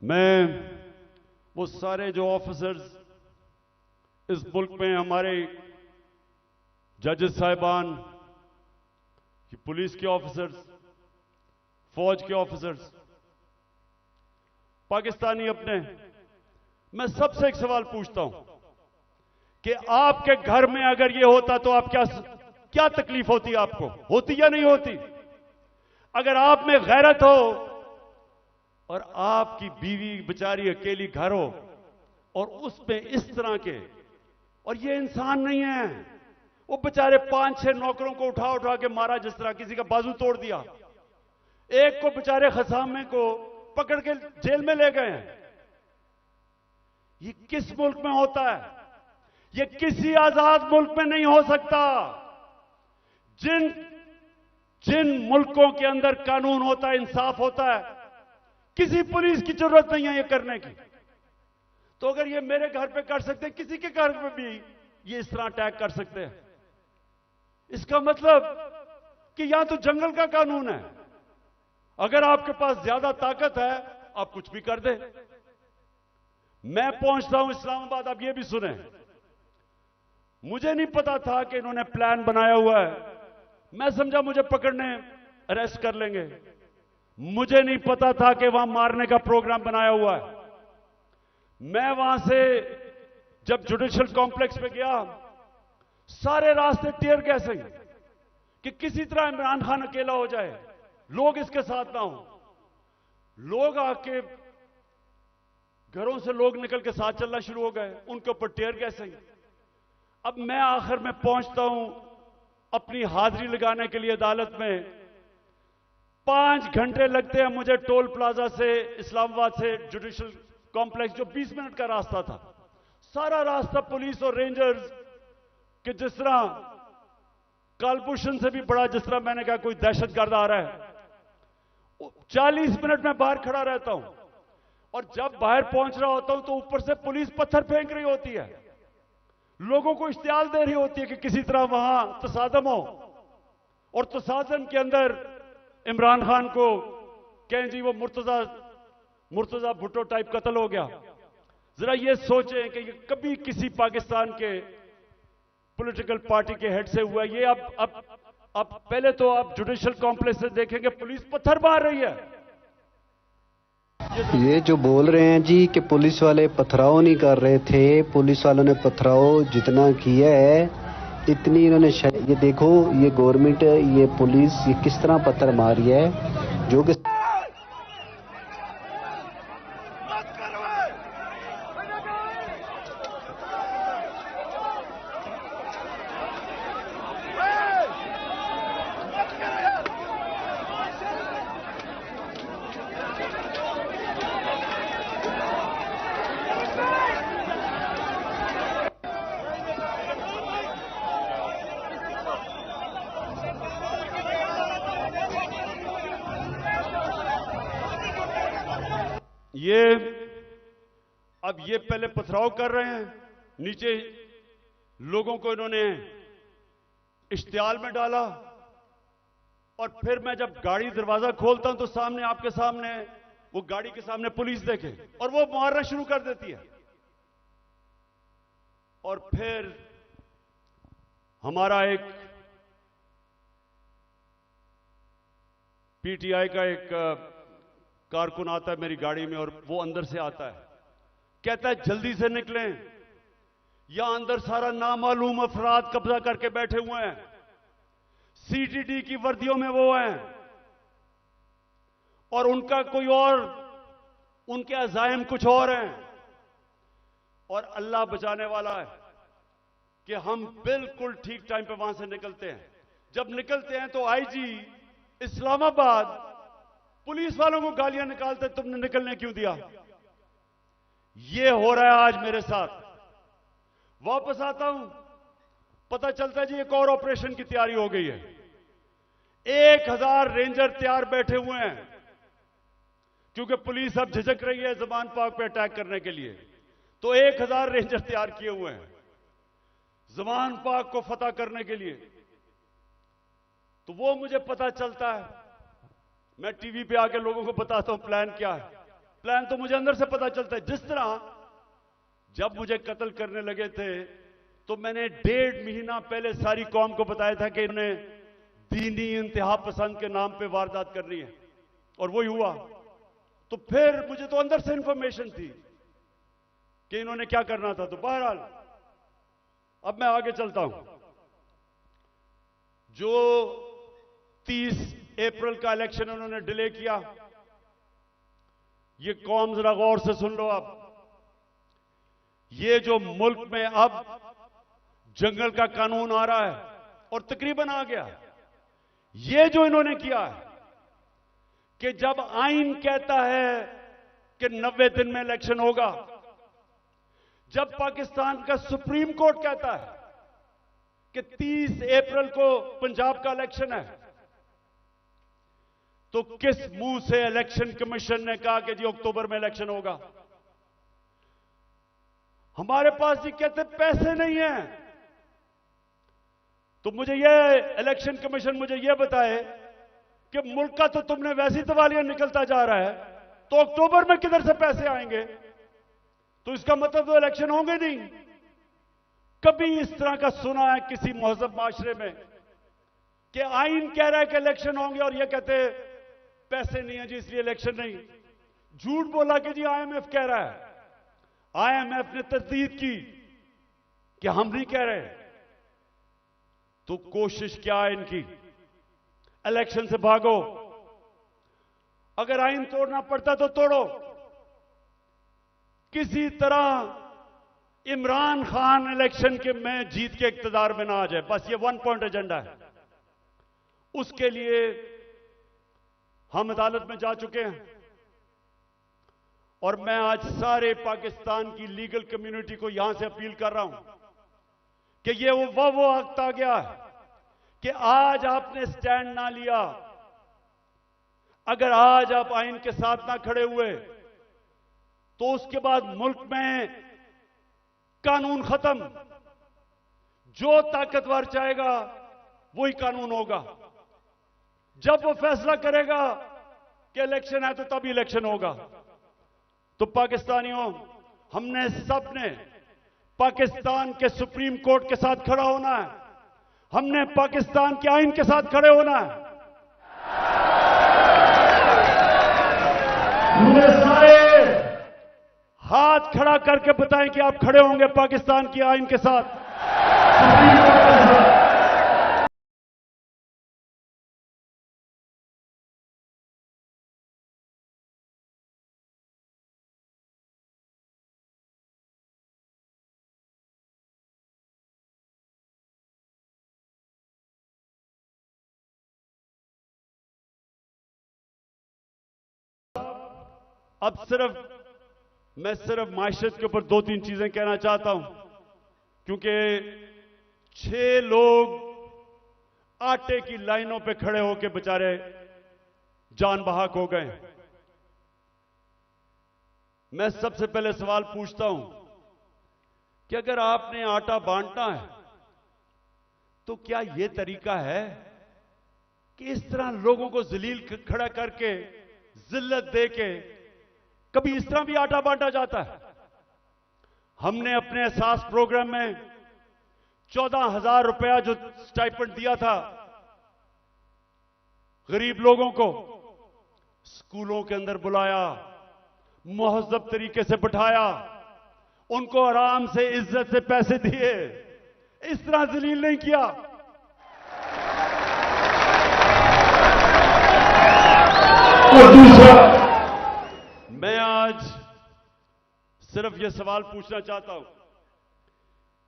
मैं वो सारे जो ऑफिसर्स इस मुल्क में, हमारे जजेस साहिबान, पुलिस के ऑफिसर्स, फौज के ऑफिसर्स, पाकिस्तानी अपने, मैं सबसे एक सवाल पूछता हूं कि आपके घर में अगर ये होता तो आप क्या तकलीफ होती? आपको होती या नहीं होती? अगर आप में गैरत हो और आपकी बीवी बेचारी अकेली घर हो और उसमें इस तरह के, और ये इंसान नहीं है, वो बेचारे 5-6 नौकरों को उठा उठा के मारा, जिस तरह किसी का बाजू तोड़ दिया, एक को बेचारे खसामे को पकड़ के जेल में ले गए हैं। ये किस मुल्क में होता है? ये किसी आजाद मुल्क में नहीं हो सकता। जिन मुल्कों के अंदर कानून होता है, इंसाफ होता है, किसी पुलिस की जरूरत नहीं है ये करने की। तो अगर ये मेरे घर पे कर सकते हैं, किसी के घर पे भी ये इस तरह अटैक कर सकते हैं। इसका मतलब कि यहां तो जंगल का कानून है, अगर आपके पास ज्यादा ताकत है आप कुछ भी कर दे। मैं पहुंचता हूं इस्लामाबाद, आप ये भी सुने, मुझे नहीं पता था कि इन्होंने प्लान बनाया हुआ है। मैं समझा मुझे पकड़ने अरेस्ट कर लेंगे, मुझे नहीं पता था कि वहां मारने का प्रोग्राम बनाया हुआ है। मैं वहां से जब जुडिशियल कॉम्प्लेक्स पे गया, सारे रास्ते टीयर गैसिंग कि किसी तरह इमरान खान अकेला हो जाए, लोग इसके साथ ना हो। लोग आके घरों से लोग निकल के साथ चलना शुरू हो गए, उनके ऊपर टीयर गैसिंग। अब मैं आखिर में पहुंचता हूं अपनी हाजिरी लगाने के लिए अदालत में। 5 घंटे लगते हैं मुझे टोल प्लाजा से, इस्लामाबाद से जुडिशियल कॉम्प्लेक्स, जो 20 मिनट का रास्ता था। सारा रास्ता पुलिस और रेंजर्स के, जिस तरह कालभूषण से भी बड़ा, जिस तरह मैंने कहा कोई दहशतगर्द आ रहा है। 40 मिनट में बाहर खड़ा रहता हूं, और जब बाहर पहुंच रहा होता हूं तो ऊपर से पुलिस पत्थर फेंक रही होती है, लोगों को इश्तियाल दे रही होती है कि किसी तरह वहां तसादम हो, और तसादम के अंदर इमरान खान को कहें जी वो मुर्तजा भुट्टो टाइप कत्ल हो गया। जरा ये सोचें कि ये कभी किसी पाकिस्तान के पॉलिटिकल पार्टी के हेड से हुआ ये। अब पहले तो आप जुडिशियल कॉम्प्लेक्स से देखेंगे पुलिस पत्थर मार रही है। ये जो बोल रहे हैं जी कि पुलिस वाले पथराव नहीं कर रहे थे, पुलिस वालों ने पथराव जितना किया है इतनी इन्होंने, ये देखो ये गवर्नमेंट, ये पुलिस, ये किस तरह पत्थर मारी है, जो कि अब ये पहले पथराव कर रहे हैं, नीचे लोगों को इन्होंने इश्तियाल में डाला, और फिर मैं जब गाड़ी दरवाजा खोलता हूं तो सामने, आपके सामने, वो गाड़ी के सामने पुलिस देखे और वो मारना शुरू कर देती है। और फिर हमारा एक पीटीआई का एक कारकुन आता है मेरी गाड़ी में, और वो अंदर से आता है, कहता है जल्दी से निकलें, यहां अंदर सारा नामालूम अफराद कब्जा करके बैठे हुए हैं, सीटीडी की वर्दियों में वो हैं और उनका कोई और, उनके अज़ाइम कुछ और हैं और अल्लाह बचाने वाला है कि हम बिल्कुल ठीक टाइम पे वहां से निकलते हैं। जब निकलते हैं तो आईजी इस्लामाबाद पुलिस वालों को गालियां निकालते, तुमने निकलने क्यों दिया। यह हो रहा है आज मेरे साथ। वापस आता हूं, पता चलता है जी एक और ऑपरेशन की तैयारी हो गई है। 1000 रेंजर तैयार बैठे हुए हैं क्योंकि पुलिस अब झिझक रही है ज़मान पाक पे अटैक करने के लिए, तो 1000 रेंजर तैयार किए हुए हैं ज़मान पाक को फतह करने के लिए। तो वो मुझे पता चलता है, मैं टीवी पे आके लोगों को बताता हूं प्लान क्या है। प्लान तो मुझे अंदर से पता चलता है। जिस तरह जब मुझे कत्ल करने लगे थे तो मैंने 1.5 महीना पहले सारी कौम को बताया था कि इन्हें दीनी इंतहा पसंद के नाम पे वारदात करनी है और वही हुआ। तो फिर मुझे तो अंदर से इंफॉर्मेशन थी कि इन्होंने क्या करना था। तो बहरहाल अब मैं आगे चलता हूं। जो 30 अप्रैल का इलेक्शन उन्होंने डिले किया, ये कौम जरा गौर से सुन लो। अब ये जो मुल्क में अब जंगल का कानून आ रहा है और तकरीबन आ गया, ये जो इन्होंने किया है कि जब आइन कहता है कि 90 दिन में इलेक्शन होगा, जब पाकिस्तान का सुप्रीम कोर्ट कहता है कि 30 अप्रैल को पंजाब का इलेक्शन है, तो किस मुंह से इलेक्शन कमीशन ने कहा कि जी अक्टूबर में इलेक्शन होगा। हमारे पास जी कहते पैसे नहीं है। तो मुझे यह इलेक्शन कमीशन मुझे यह बताए कि मुल्क का तो तुमने वैसी दिवालियां निकलता जा रहा है, तो अक्टूबर में किधर से पैसे आएंगे। तो इसका मतलब तो इलेक्शन होंगे नहीं। कभी इस तरह का सुना है किसी महज़ब माशरे में कि आइन कह रहा है कि इलेक्शन होंगे और यह कहते पैसे नहीं है जी इसलिए इलेक्शन नहीं। झूठ बोला कि जी आईएमएफ कह रहा है। आईएमएफ ने तस्दीक की कि हम नहीं कह रहे। तो कोशिश क्या है इनकी, इलेक्शन से भागो। अगर आइन तोड़ना पड़ता तो तोड़ो। किसी तरह इमरान खान इलेक्शन के में जीत के इक्तदार में ना आ जाए, बस ये 1 पॉइंट एजेंडा है। उसके लिए हम अदालत में जा चुके हैं और मैं आज सारे पाकिस्तान की लीगल कम्युनिटी को यहां से अपील कर रहा हूं कि ये वो वक्त आ गया है कि आज आपने स्टैंड ना लिया, अगर आज आप आइन के साथ ना खड़े हुए तो उसके बाद मुल्क में कानून खत्म। जो ताकतवर चाहेगा वही कानून होगा। जब वो फैसला करेगा कि इलेक्शन है तो तभी इलेक्शन होगा। तो पाकिस्तानियों, हमने सबने पाकिस्तान के सुप्रीम कोर्ट के साथ खड़ा होना है। हमने पाकिस्तान के आइन के साथ खड़े होना है। मुझे सारे हाथ खड़ा करके बताएं कि आप खड़े होंगे पाकिस्तान की आइन के साथ, सुप्रीम कोर्ट के साथ। अब मैं सिर्फ माशरत के ऊपर 2-3 चीजें कहना चाहता हूं, क्योंकि 6 लोग आटे की लाइनों पे खड़े होकर बेचारे जान बहाक हो गए। मैं सबसे पहले सवाल पूछता हूं कि अगर आपने आटा बांटना है तो क्या यह तरीका है कि इस तरह लोगों को जलील खड़ा करके जिल्लत देके कभी इस तरह भी आटा बांटा जाता है? हमने अपने एहसास प्रोग्राम में 14,000 रुपया जो स्टाइपेंड दिया था गरीब लोगों को, स्कूलों के अंदर बुलाया, मुहज़्ज़ब तरीके से बिठाया, उनको आराम से इज्जत से पैसे दिए, इस तरह जलील नहीं किया। और दूसरा, मैं आज सिर्फ यह सवाल पूछना चाहता हूं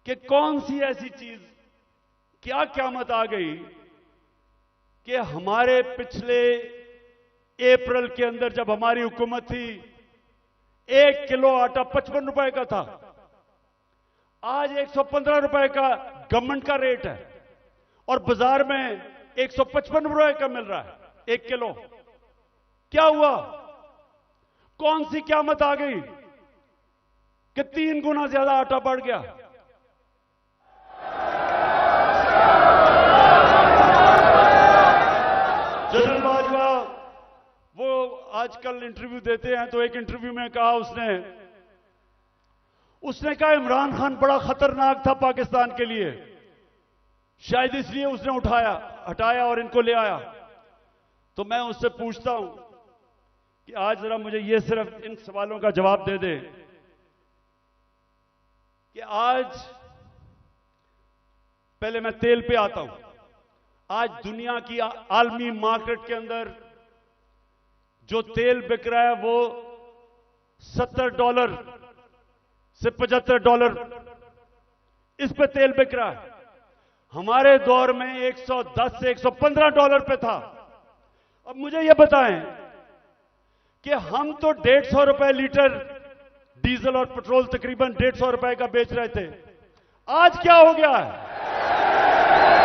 कि कौन सी ऐसी चीज, क्या क़यामत आ गई कि हमारे पिछले अप्रैल के अंदर जब हमारी हुकूमत थी 1 किलो आटा 55 रुपए का था, आज 115 रुपए का गवर्नमेंट का रेट है और बाजार में 155 रुपए का मिल रहा है 1 किलो। क्या हुआ? कौन सी क़यामत आ गई कि 3 गुना ज्यादा आटा बढ़ गया? जनरल बाजवा वो आजकल इंटरव्यू देते हैं, तो एक इंटरव्यू में कहा उसने कहा इमरान खान बड़ा खतरनाक था पाकिस्तान के लिए, शायद इसलिए उसने हटाया और इनको ले आया। तो मैं उससे पूछता हूं कि आज जरा मुझे ये सिर्फ इन सवालों का जवाब दे दे कि आज, पहले मैं तेल पे आता हूं, आज दुनिया की आलमी मार्केट के अंदर जो तेल बिक रहा है वो $70 से $75 इस पे तेल बिक रहा है। हमारे दौर में $110 से $115 पे था। अब मुझे यह बताएं कि हम तो 150 रुपए लीटर डीजल और पेट्रोल तकरीबन 150 रुपए का बेच रहे थे, आज क्या हो गया है?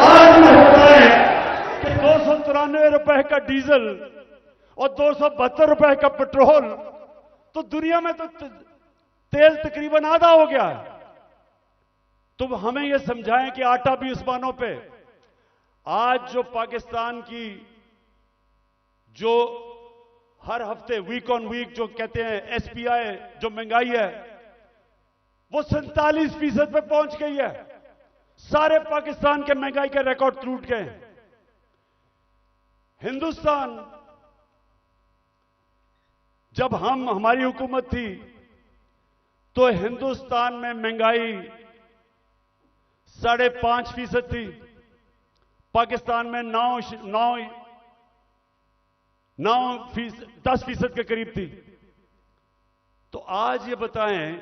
आज होता है कि 293 रुपए का डीजल और 272 रुपए का पेट्रोल, तो दुनिया में तो तेल तकरीबन आधा हो गया है। तो हमें यह समझाएं कि आटा भी उस्मानों पे। आज जो पाकिस्तान की जो हर हफ्ते वीक ऑन वीक जो कहते हैं एसपीआई जो महंगाई है वो 47% पे पहुंच गई है। सारे पाकिस्तान के महंगाई के रिकॉर्ड टूट गए। हिंदुस्तान, जब हमारी हुकूमत थी तो हिंदुस्तान में महंगाई 5.5% थी, पाकिस्तान में 10% के करीब थी। तो आज ये बताएं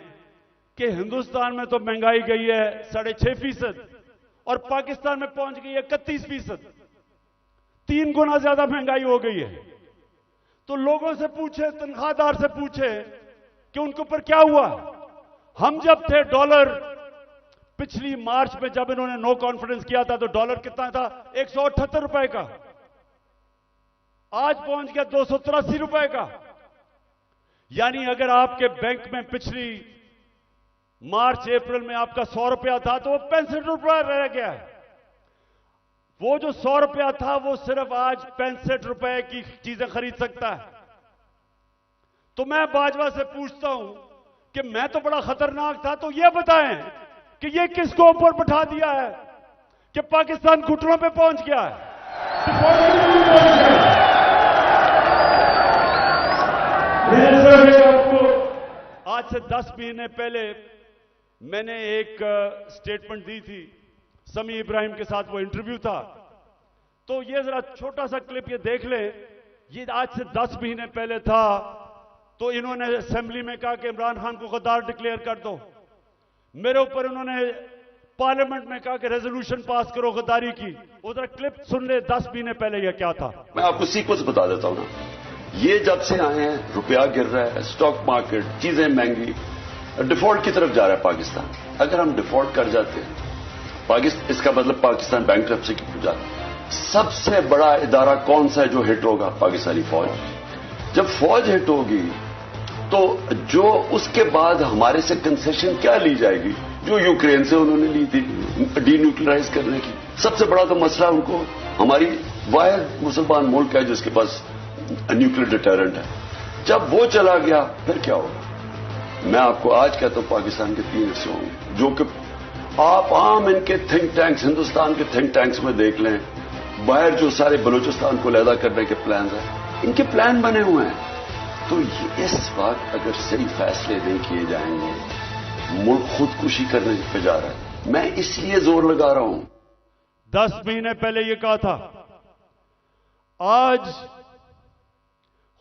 कि हिंदुस्तान में तो महंगाई गई है 6.5% और पाकिस्तान में पहुंच गई है 31%। 3 गुना ज्यादा महंगाई हो गई है। तो लोगों से पूछे, तनख्वाहदार से पूछे कि उनके ऊपर क्या हुआ। हम जब थे डॉलर, पिछली मार्च में जब इन्होंने नो कॉन्फिडेंस किया था तो डॉलर कितना था? 178 रुपए का, आज पहुंच गया 283 रुपए का। यानी अगर आपके बैंक में पिछली मार्च अप्रैल में आपका 100 रुपया था तो वो 65 रुपया रह गया है। वो जो 100 रुपया था वो सिर्फ आज 65 रुपए की चीजें खरीद सकता है। तो मैं बाजवा से पूछता हूं कि मैं तो बड़ा खतरनाक था, तो ये बताएं कि ये किसको ऊपर बैठा दिया है कि पाकिस्तान घुटनों पे पहुंच गया है। आपको आज से 10 महीने पहले मैंने एक स्टेटमेंट दी थी, समी इब्राहिम के साथ वो इंटरव्यू था। तो ये जरा छोटा सा क्लिप ये देख ले। ये आज से 10 महीने पहले था। तो इन्होंने असेंबली में कहा कि इमरान खान को गद्दार डिक्लेयर कर दो। मेरे ऊपर इन्होंने पार्लियामेंट में कहा कि रेजोल्यूशन पास करो गद्दारी की। उधर क्लिप सुन ले 10 महीने पहले यह क्या था। मैं आपको सीक्वेंस बता देता हूं ना। ये जब से आए हैं रुपया गिर रहा है, स्टॉक मार्केट, चीजें महंगी, डिफॉल्ट की तरफ जा रहा है पाकिस्तान। अगर हम डिफॉल्ट कर जाते हैं इसका मतलब पाकिस्तान बैंकरप्सी की जा रहा है। सबसे बड़ा इदारा कौन सा है जो हिट होगा? पाकिस्तानी फौज। जब फौज हिट होगी तो जो उसके बाद हमारे से कंसेशन क्या ली जाएगी जो यूक्रेन से उन्होंने ली थी डीन्यूक्लियराइज करने की। सबसे बड़ा तो मसला उनको, हमारी वाहिद मुसलमान मुल्क है जिसके पास न्यूक्लियर डिटरेंट है। जब वो चला गया फिर क्या होगा? मैं आपको आज कहता हूं पाकिस्तान के 3 हिस्से होंगे जो कि आप आम इनके थिंक टैंक्स, हिंदुस्तान के थिंक टैंक्स में देख लें। बाहर जो सारे बलूचिस्तान को लैदा करने के प्लान हैं, इनके प्लान बने हुए हैं। तो इस वक्त अगर सही फैसले नहीं किए जाएंगे मुल्क खुदकुशी करने पे जा रहा है। मैं इसलिए जोर लगा रहा हूं। 10 महीने पहले यह कहा था, आज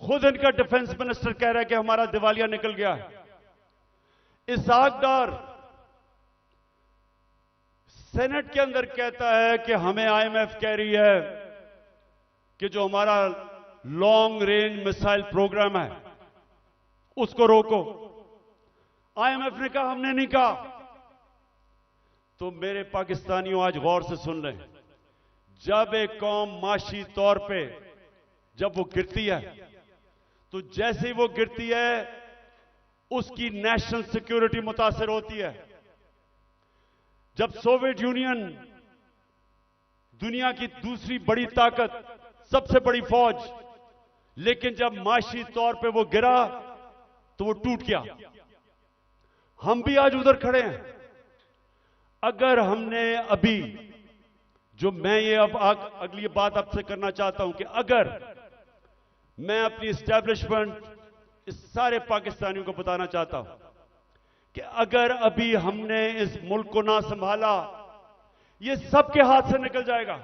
खुद इनका डिफेंस मिनिस्टर कह रहा है कि हमारा दिवालिया निकल गया है। इसहाक डार सेनेट के अंदर कहता है कि हमें आईएमएफ कह रही है कि जो हमारा लॉन्ग रेंज मिसाइल प्रोग्राम है उसको रोको। आईएमएफ ने कहा, हमने नहीं कहा। तो मेरे पाकिस्तानियों, आज गौर से सुन लें, जब एक कौम माशी तौर पे जब वो गिरती है तो जैसे ही वो गिरती है उसकी नेशनल सिक्योरिटी मुतासिर होती है। जब सोवियत यूनियन दुनिया की दूसरी बड़ी ताकत, सबसे बड़ी फौज, लेकिन जब माशी तौर पे वो गिरा तो वो टूट गया। हम भी आज उधर खड़े हैं। अगर हमने अभी, जो मैं ये अब अगली बात आपसे करना चाहता हूं कि अगर मैं अपनी एस्टैब्लिशमेंट इस सारे पाकिस्तानियों को बताना चाहता हूं कि अगर अभी हमने इस मुल्क को ना संभाला, ये सबके हाथ से निकल जाएगा।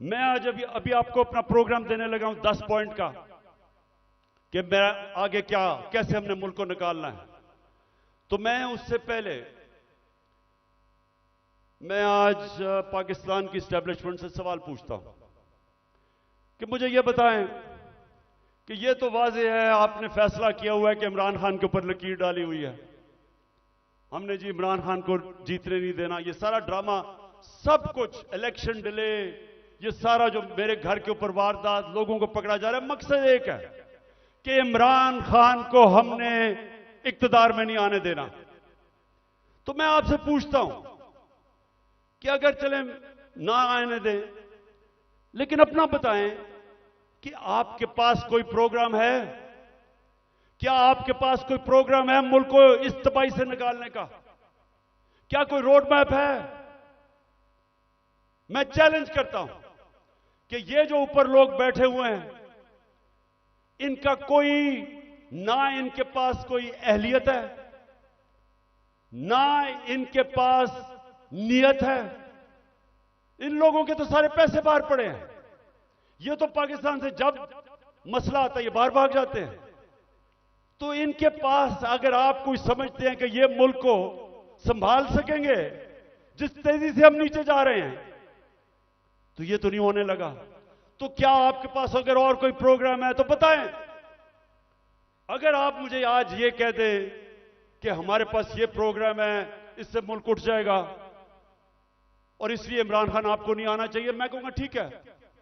मैं आज अभी आपको अपना प्रोग्राम देने लगा हूं 10 पॉइंट का कि मैं आगे कैसे हमने मुल्क को निकालना है। तो मैं उससे पहले मैं आज पाकिस्तान की एस्टैब्लिशमेंट से सवाल पूछता हूं कि मुझे यह बताएं कि यह तो वाज़ेह है, आपने फैसला किया हुआ है कि इमरान खान के ऊपर लकीर डाली हुई है। हमने जी इमरान खान को जीतने नहीं देना, ये सारा ड्रामा, सब कुछ, इलेक्शन डिले, ये सारा जो मेरे घर के ऊपर वारदात, लोगों को पकड़ा जा रहा है, मकसद एक है कि इमरान खान को हमने इक्तदार में नहीं आने देना। तो मैं आपसे पूछता हूं कि अगर चले ना आने दें, लेकिन अपना बताएं कि आपके पास कोई प्रोग्राम है? क्या आपके पास कोई प्रोग्राम है मुल्क को इस तबाही से निकालने का? क्या कोई रोड मैप है? मैं चैलेंज करता हूं कि ये जो ऊपर लोग बैठे हुए हैं, इनका कोई, ना इनके पास कोई अहलियत है, ना इनके पास नियत है। इन लोगों के तो सारे पैसे बाहर पड़े हैं। ये तो पाकिस्तान से जब मसला आता है ये बाहर भाग जाते हैं। तो इनके पास, अगर आप कोई समझते हैं कि ये मुल्क को संभाल सकेंगे जिस तेजी से हम नीचे जा रहे हैं, तो ये तो नहीं होने लगा। तो क्या आपके पास अगर और कोई प्रोग्राम है तो बताएं। अगर आप मुझे आज ये कह दें कि हमारे पास ये प्रोग्राम है, इससे मुल्क उठ जाएगा और इसलिए इमरान खान आपको नहीं आना चाहिए, मैं कहूंगा ठीक है,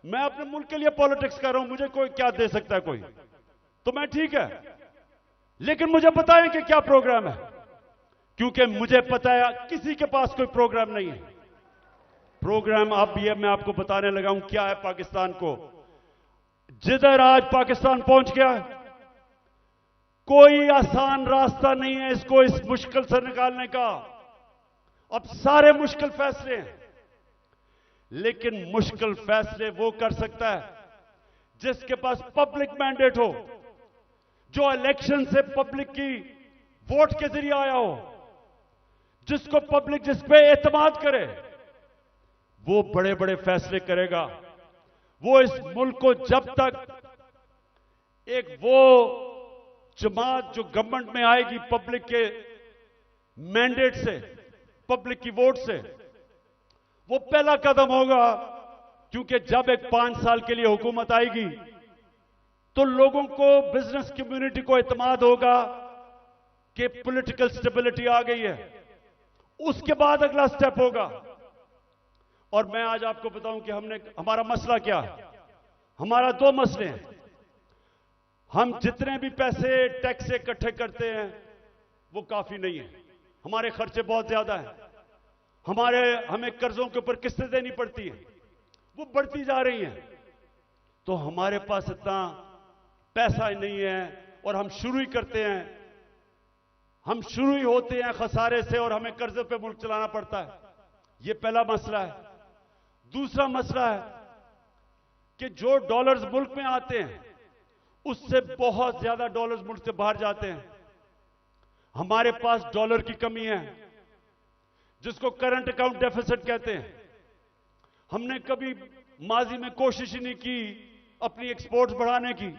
मैं अपने मुल्क के लिए पॉलिटिक्स कर रहा हूं, मुझे कोई क्या दे सकता है कोई, तो मैं ठीक है, लेकिन मुझे बताएं कि क्या प्रोग्राम है, क्योंकि मुझे पता है किसी के पास कोई प्रोग्राम नहीं है। प्रोग्राम अब ये मैं आपको बताने लगा हूं क्या है पाकिस्तान को। जिधर आज पाकिस्तान पहुंच गया, कोई आसान रास्ता नहीं है इसको इस मुश्किल से निकालने का। अब सारे मुश्किल फैसले हैं, लेकिन मुश्किल फैसले वो कर सकता है जिसके पास पब्लिक मैंडेट हो, जो इलेक्शन से पब्लिक की वोट के जरिए आया हो, जिसको पब्लिक जिस पे एतमाद करे, वो बड़े बड़े फैसले करेगा। वो इस मुल्क को जब तक एक वो जमात जो गवर्नमेंट में आएगी पब्लिक के मैंडेट से, पब्लिक की वोट से, वो पहला कदम होगा, क्योंकि जब एक 5 साल के लिए हुकूमत आएगी तो लोगों को, बिजनेस कम्युनिटी को एतमाद होगा कि पॉलिटिकल स्टेबिलिटी आ गई है। उसके बाद अगला स्टेप होगा। और मैं आज आपको बताऊं कि हमारा मसला क्या है। हमारा 2 मसले हैं। हम जितने भी पैसे टैक्स से इकट्ठे करते हैं वो काफी नहीं है, हमारे खर्चे बहुत ज्यादा हैं, हमें कर्जों के ऊपर किस्तें देनी पड़ती हैं, वो बढ़ती जा रही हैं। तो हमारे पास इतना पैसा नहीं है और हम शुरू ही करते हैं, हम शुरू ही होते हैं खसारे से और हमें कर्जे पे मुल्क चलाना पड़ता है। ये पहला मसला है। दूसरा मसला है कि जो डॉलर्स मुल्क में आते हैं उससे बहुत ज्यादा डॉलर्स मुल्क से बाहर जाते हैं। हमारे पास डॉलर की कमी है, जिसको करंट अकाउंट डेफिसिट कहते हैं। हमने कभी माजी में कोशिश ही नहीं की अपनी एक्सपोर्ट्स बढ़ाने की।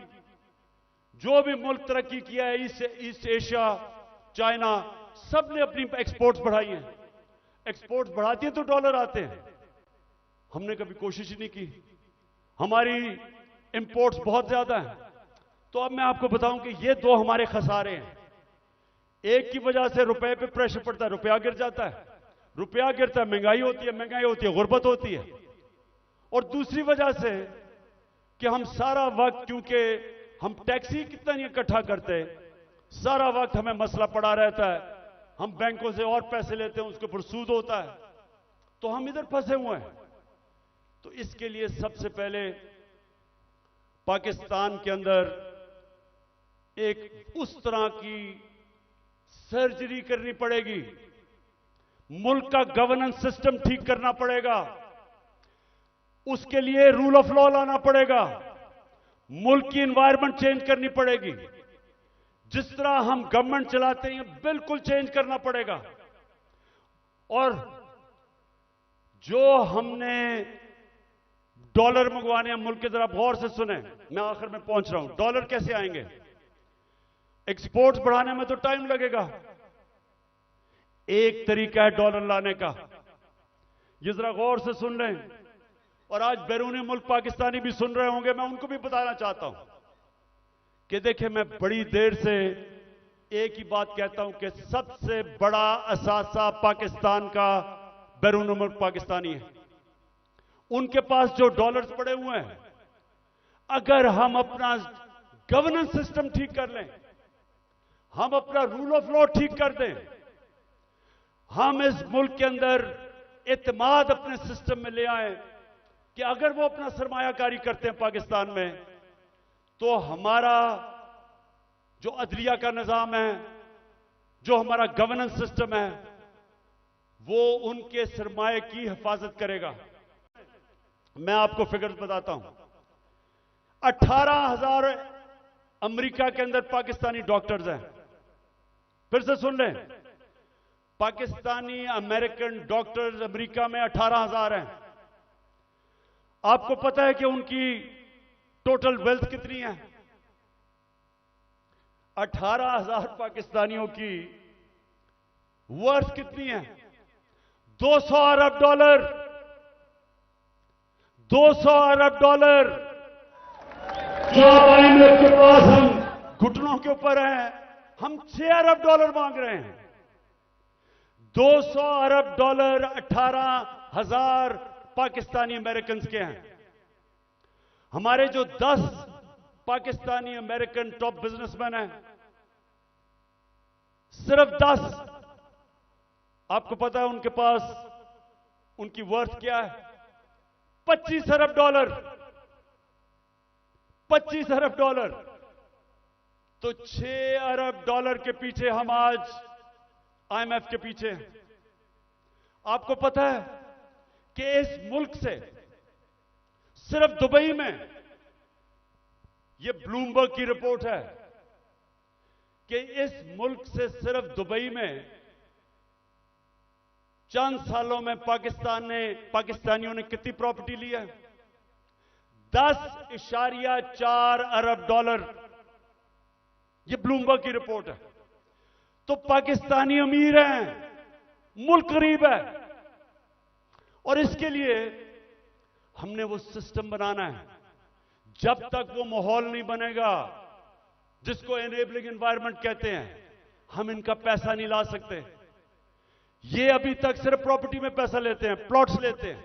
जो भी मुल्क तरक्की किया है, ईस्ट एशिया, चाइना, सब ने अपनी एक्सपोर्ट्स बढ़ाई हैं। एक्सपोर्ट्स बढ़ाती है तो डॉलर आते हैं। हमने कभी कोशिश ही नहीं की। हमारी इंपोर्ट्स बहुत ज्यादा हैं। तो अब मैं आपको बताऊं कि ये दो हमारे खसारे हैं। एक की वजह से रुपए पे प्रेशर पड़ता है, रुपया गिर जाता है, रुपया गिरता है, महंगाई होती है, महंगाई होती है, गुर्बत होती है। और दूसरी वजह से कि हम सारा वक्त, क्योंकि हम टैक्स ही कितना नहीं इकट्ठा करते, सारा वक्त हमें मसला पड़ा रहता है। हम बैंकों से और पैसे लेते हैं, उसके ऊपर सूद होता है, तो हम इधर फंसे हुए हैं। तो इसके लिए सबसे पहले पाकिस्तान के अंदर एक उस तरह की सर्जरी करनी पड़ेगी, मुल्क का गवर्नेंस सिस्टम ठीक करना पड़ेगा, उसके लिए रूल ऑफ लॉ लाना पड़ेगा, मुल्क की एनवायरनमेंट चेंज करनी पड़ेगी। जिस तरह हम गवर्नमेंट चलाते हैं बिल्कुल चेंज करना पड़ेगा। और जो हमने डॉलर मंगवाने हैं मुल्क के, जरा गौर से सुने, मैं आखिर में पहुंच रहा हूं। डॉलर कैसे आएंगे? एक्सपोर्ट्स बढ़ाने में तो टाइम लगेगा। एक तरीका है डॉलर लाने का, ये जरा गौर से सुन लें। और आज बैरूनी मुल्क पाकिस्तानी भी सुन रहे होंगे, मैं उनको भी बताना चाहता हूं कि देखिए, मैं बड़ी देर से एक ही बात कहता हूं कि सबसे बड़ा असासा पाकिस्तान का बैरूनी मुल्क पाकिस्तानी है। उनके पास जो डॉलर्स पड़े हुए हैं, अगर हम अपना गवर्नेंस सिस्टम ठीक कर लें, हम अपना रूल ऑफ लॉ ठीक कर दें, हम इस मुल्क के अंदर एतमाद अपने सिस्टम में ले आए कि अगर वो अपना सरमायाकारी करते हैं पाकिस्तान में, तो हमारा जो अदलिया का निजाम है, जो हमारा गवर्नेंस सिस्टम है, वो उनके सरमाए की हिफाजत करेगा। मैं आपको फिगर्स बताता हूं। 18,000 अमेरिका के अंदर पाकिस्तानी डॉक्टर्स हैं। फिर से सुन लें, पाकिस्तानी अमेरिकन डॉक्टर्स अमेरिका में 18,000 हैं। आपको पता है कि उनकी टोटल वेल्थ कितनी है? 18,000 पाकिस्तानियों की वर्थ कितनी है? 200 अरब डॉलर। 200 अरब डॉलर जो IMF के पास हम घुटनों के ऊपर हैं, हम 6 अरब डॉलर मांग रहे हैं। 200 अरब डॉलर 18,000 पाकिस्तानी अमेरिकन के हैं। हमारे जो 10 पाकिस्तानी अमेरिकन टॉप बिजनेसमैन हैं, सिर्फ 10, आपको पता है उनके पास उनकी वर्थ क्या है? 25 अरब डॉलर। 25 अरब डॉलर। तो 6 अरब डॉलर के पीछे हम आज IMF के पीछे हैं। आपको पता है कि इस मुल्क से सिर्फ दुबई में, यह ब्लूमबर्ग की रिपोर्ट है कि इस मुल्क से सिर्फ दुबई में चंद सालों में पाकिस्तानियों ने कितनी प्रॉपर्टी ली है? 10.4 अरब डॉलर। यह ब्लूमबर्ग की रिपोर्ट है। तो पाकिस्तानी अमीर हैं, मुल्क गरीब है। और इसके लिए हमने वो सिस्टम बनाना है। जब तक वो माहौल नहीं बनेगा जिसको एनेबलिंग एनवायरनमेंट कहते हैं, हम इनका पैसा नहीं ला सकते। ये अभी तक सिर्फ प्रॉपर्टी में पैसा लेते हैं, प्लॉट्स लेते हैं,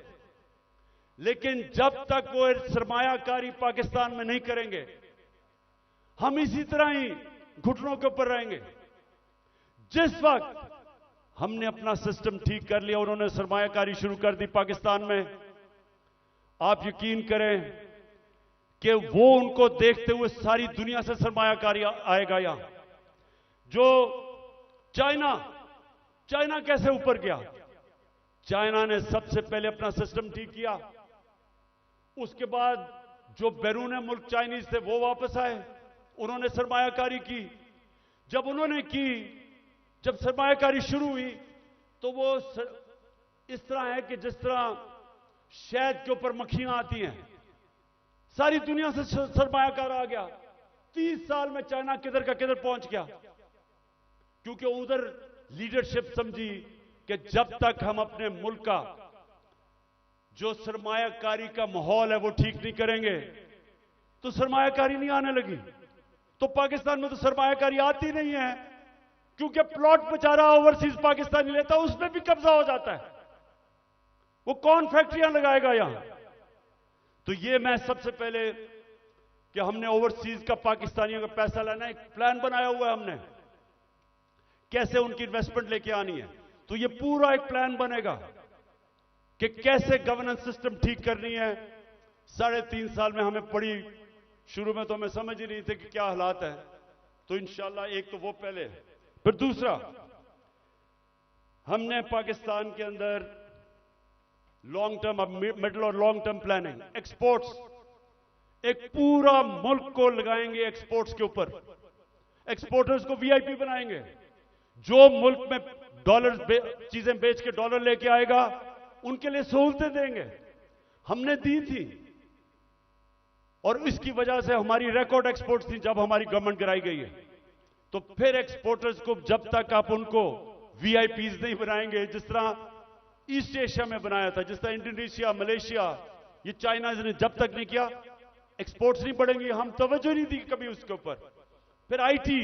लेकिन जब तक वो सरमायाकारी पाकिस्तान में नहीं करेंगे, हम इसी तरह ही घुटनों के ऊपर रहेंगे। जिस वक्त हमने अपना सिस्टम ठीक कर लिया, उन्होंने सरमायाकारी शुरू कर दी पाकिस्तान में, आप यकीन करें कि वो उनको देखते हुए सारी दुनिया से सरमायाकारी आएगा। यहां जो चाइना कैसे ऊपर गया? चाइना ने सबसे पहले अपना सिस्टम ठीक किया, उसके बाद जो बैरूनी मुल्क चाइनीज थे वो वापस आए, उन्होंने सरमायाकारी की। जब उन्होंने की जब सरमायाकारी शुरू हुई तो वो इस तरह है कि जिस तरह शहद के ऊपर मक्खियां आती हैं, सारी दुनिया से सरमायाकार आ गया। 30 साल में चाइना किधर का किधर पहुंच गया, क्योंकि उधर लीडरशिप समझी कि जब तक हम अपने मुल्क का जो सरमायाकारी का माहौल है वो ठीक नहीं करेंगे तो सरमायाकारी नहीं आने लगी। तो पाकिस्तान में तो सरमायाकारी आती नहीं है, क्योंकि प्लॉट बेचारा ओवरसीज पाकिस्तानी लेता है, उसमें भी कब्जा हो जाता है। वो कौन फैक्ट्रियां लगाएगा यहां? तो ये मैं सबसे पहले कि हमने ओवरसीज का पाकिस्तानियों का पैसा लेना, एक प्लान बनाया हुआ है हमने, कैसे उनकी इन्वेस्टमेंट लेके आनी है। तो ये पूरा एक प्लान बनेगा कि कैसे गवर्नेंस सिस्टम ठीक करनी है। 3.5 साल में हमें पड़ी, शुरू में तो हमें समझ ही नहीं थे कि क्या हालात है। तो इंशाल्लाह एक तो वो पहले, फिर दूसरा हमने पाकिस्तान के अंदर लॉन्ग टर्म, अब मिडिल और लॉन्ग टर्म प्लानिंग, एक्सपोर्ट्स, एक पूरा मुल्क को लगाएंगे एक्सपोर्ट्स के ऊपर। एक्सपोर्टर्स को वीआईपी बनाएंगे। जो मुल्क में डॉलर चीजें बेच के डॉलर लेके आएगा उनके लिए सहूलतें देंगे। हमने दी थी और इसकी वजह से हमारी रिकॉर्ड एक्सपोर्ट्स थी जब हमारी गवर्नमेंट गिराई गई है। तो फिर एक्सपोर्टर्स को जब तक आप उनको वीआईपीज नहीं बनाएंगे, जिस तरह ईस्ट एशिया में बनाया था, जिस तरह इंडोनेशिया, मलेशिया, ये चाइना ने जब तक नहीं किया, एक्सपोर्ट्स नहीं बढ़ेंगी। हम तवज्जो नहीं दी कभी उसके ऊपर। फिर आईटी,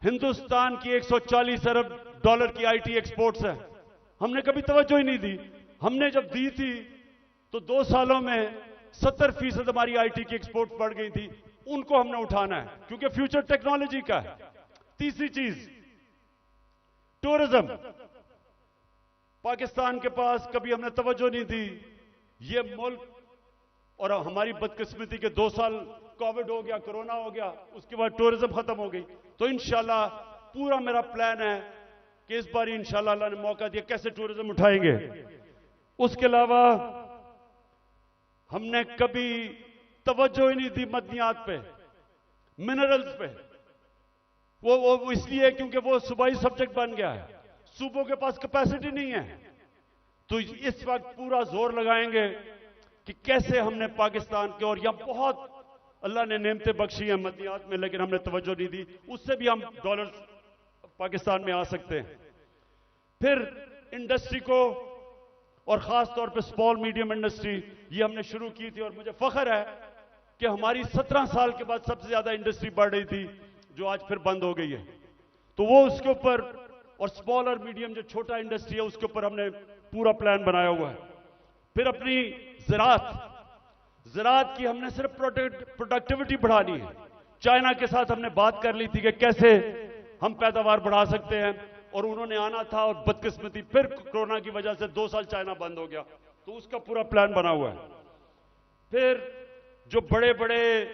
हिंदुस्तान की 140 अरब डॉलर की आईटी एक्सपोर्ट्स है, हमने कभी तवज्जो ही नहीं दी। हमने जब दी थी तो 2 सालों में 70% हमारी आईटी की एक्सपोर्ट बढ़ गई थी। उनको हमने उठाना है, क्योंकि फ्यूचर टेक्नोलॉजी का है। तीसरी चीज टूरिज्म, पाकिस्तान के पास कभी हमने तवज्जो नहीं दी। ये मुल्क, और हमारी बदकिस्मती के 2 साल कोविड हो गया, कोरोना हो गया, उसके बाद टूरिज्म खत्म हो गई। तो इंशाल्लाह पूरा मेरा प्लान है कि इस बार इंशाल्लाह अल्लाह ने मौका दिया, कैसे टूरिज्म उठाएंगे। उसके अलावा हमने कभी तवज्जो ही नहीं दी मदनियात पे, मिनरल्स पे। वो इसलिए क्योंकि वो सूबाई सब्जेक्ट बन गया है, सूबों के पास कैपेसिटी नहीं है। तो इस वक्त पूरा जोर लगाएंगे कि कैसे हमने पाकिस्तान के, और यहां बहुत अल्लाह ने नेमतें बख्शी हैं मदनियात में, लेकिन हमने तवज्जो नहीं दी, उससे भी हम डॉलर पाकिस्तान में आ सकते हैं। फिर इंडस्ट्री को, और खास तौर पे स्मॉल मीडियम इंडस्ट्री, ये हमने शुरू की थी और मुझे फख्र है कि हमारी 17 साल के बाद सबसे ज्यादा इंडस्ट्री बढ़ रही थी, जो आज फिर बंद हो गई है। तो वो उसके ऊपर, और स्मॉल और मीडियम जो छोटा इंडस्ट्री है उसके ऊपर हमने पूरा प्लान बनाया हुआ है। फिर अपनी ज़राअत की हमने सिर्फ प्रोडक्टिविटी बढ़ानी है। चाइना के साथ हमने बात कर ली थी कि कैसे हम पैदावार बढ़ा सकते हैं, और उन्होंने आना था, और बदकिस्मती फिर कोरोना की वजह से 2 साल चाइना बंद हो गया। तो उसका पूरा प्लान बना हुआ है। फिर जो बड़े बड़े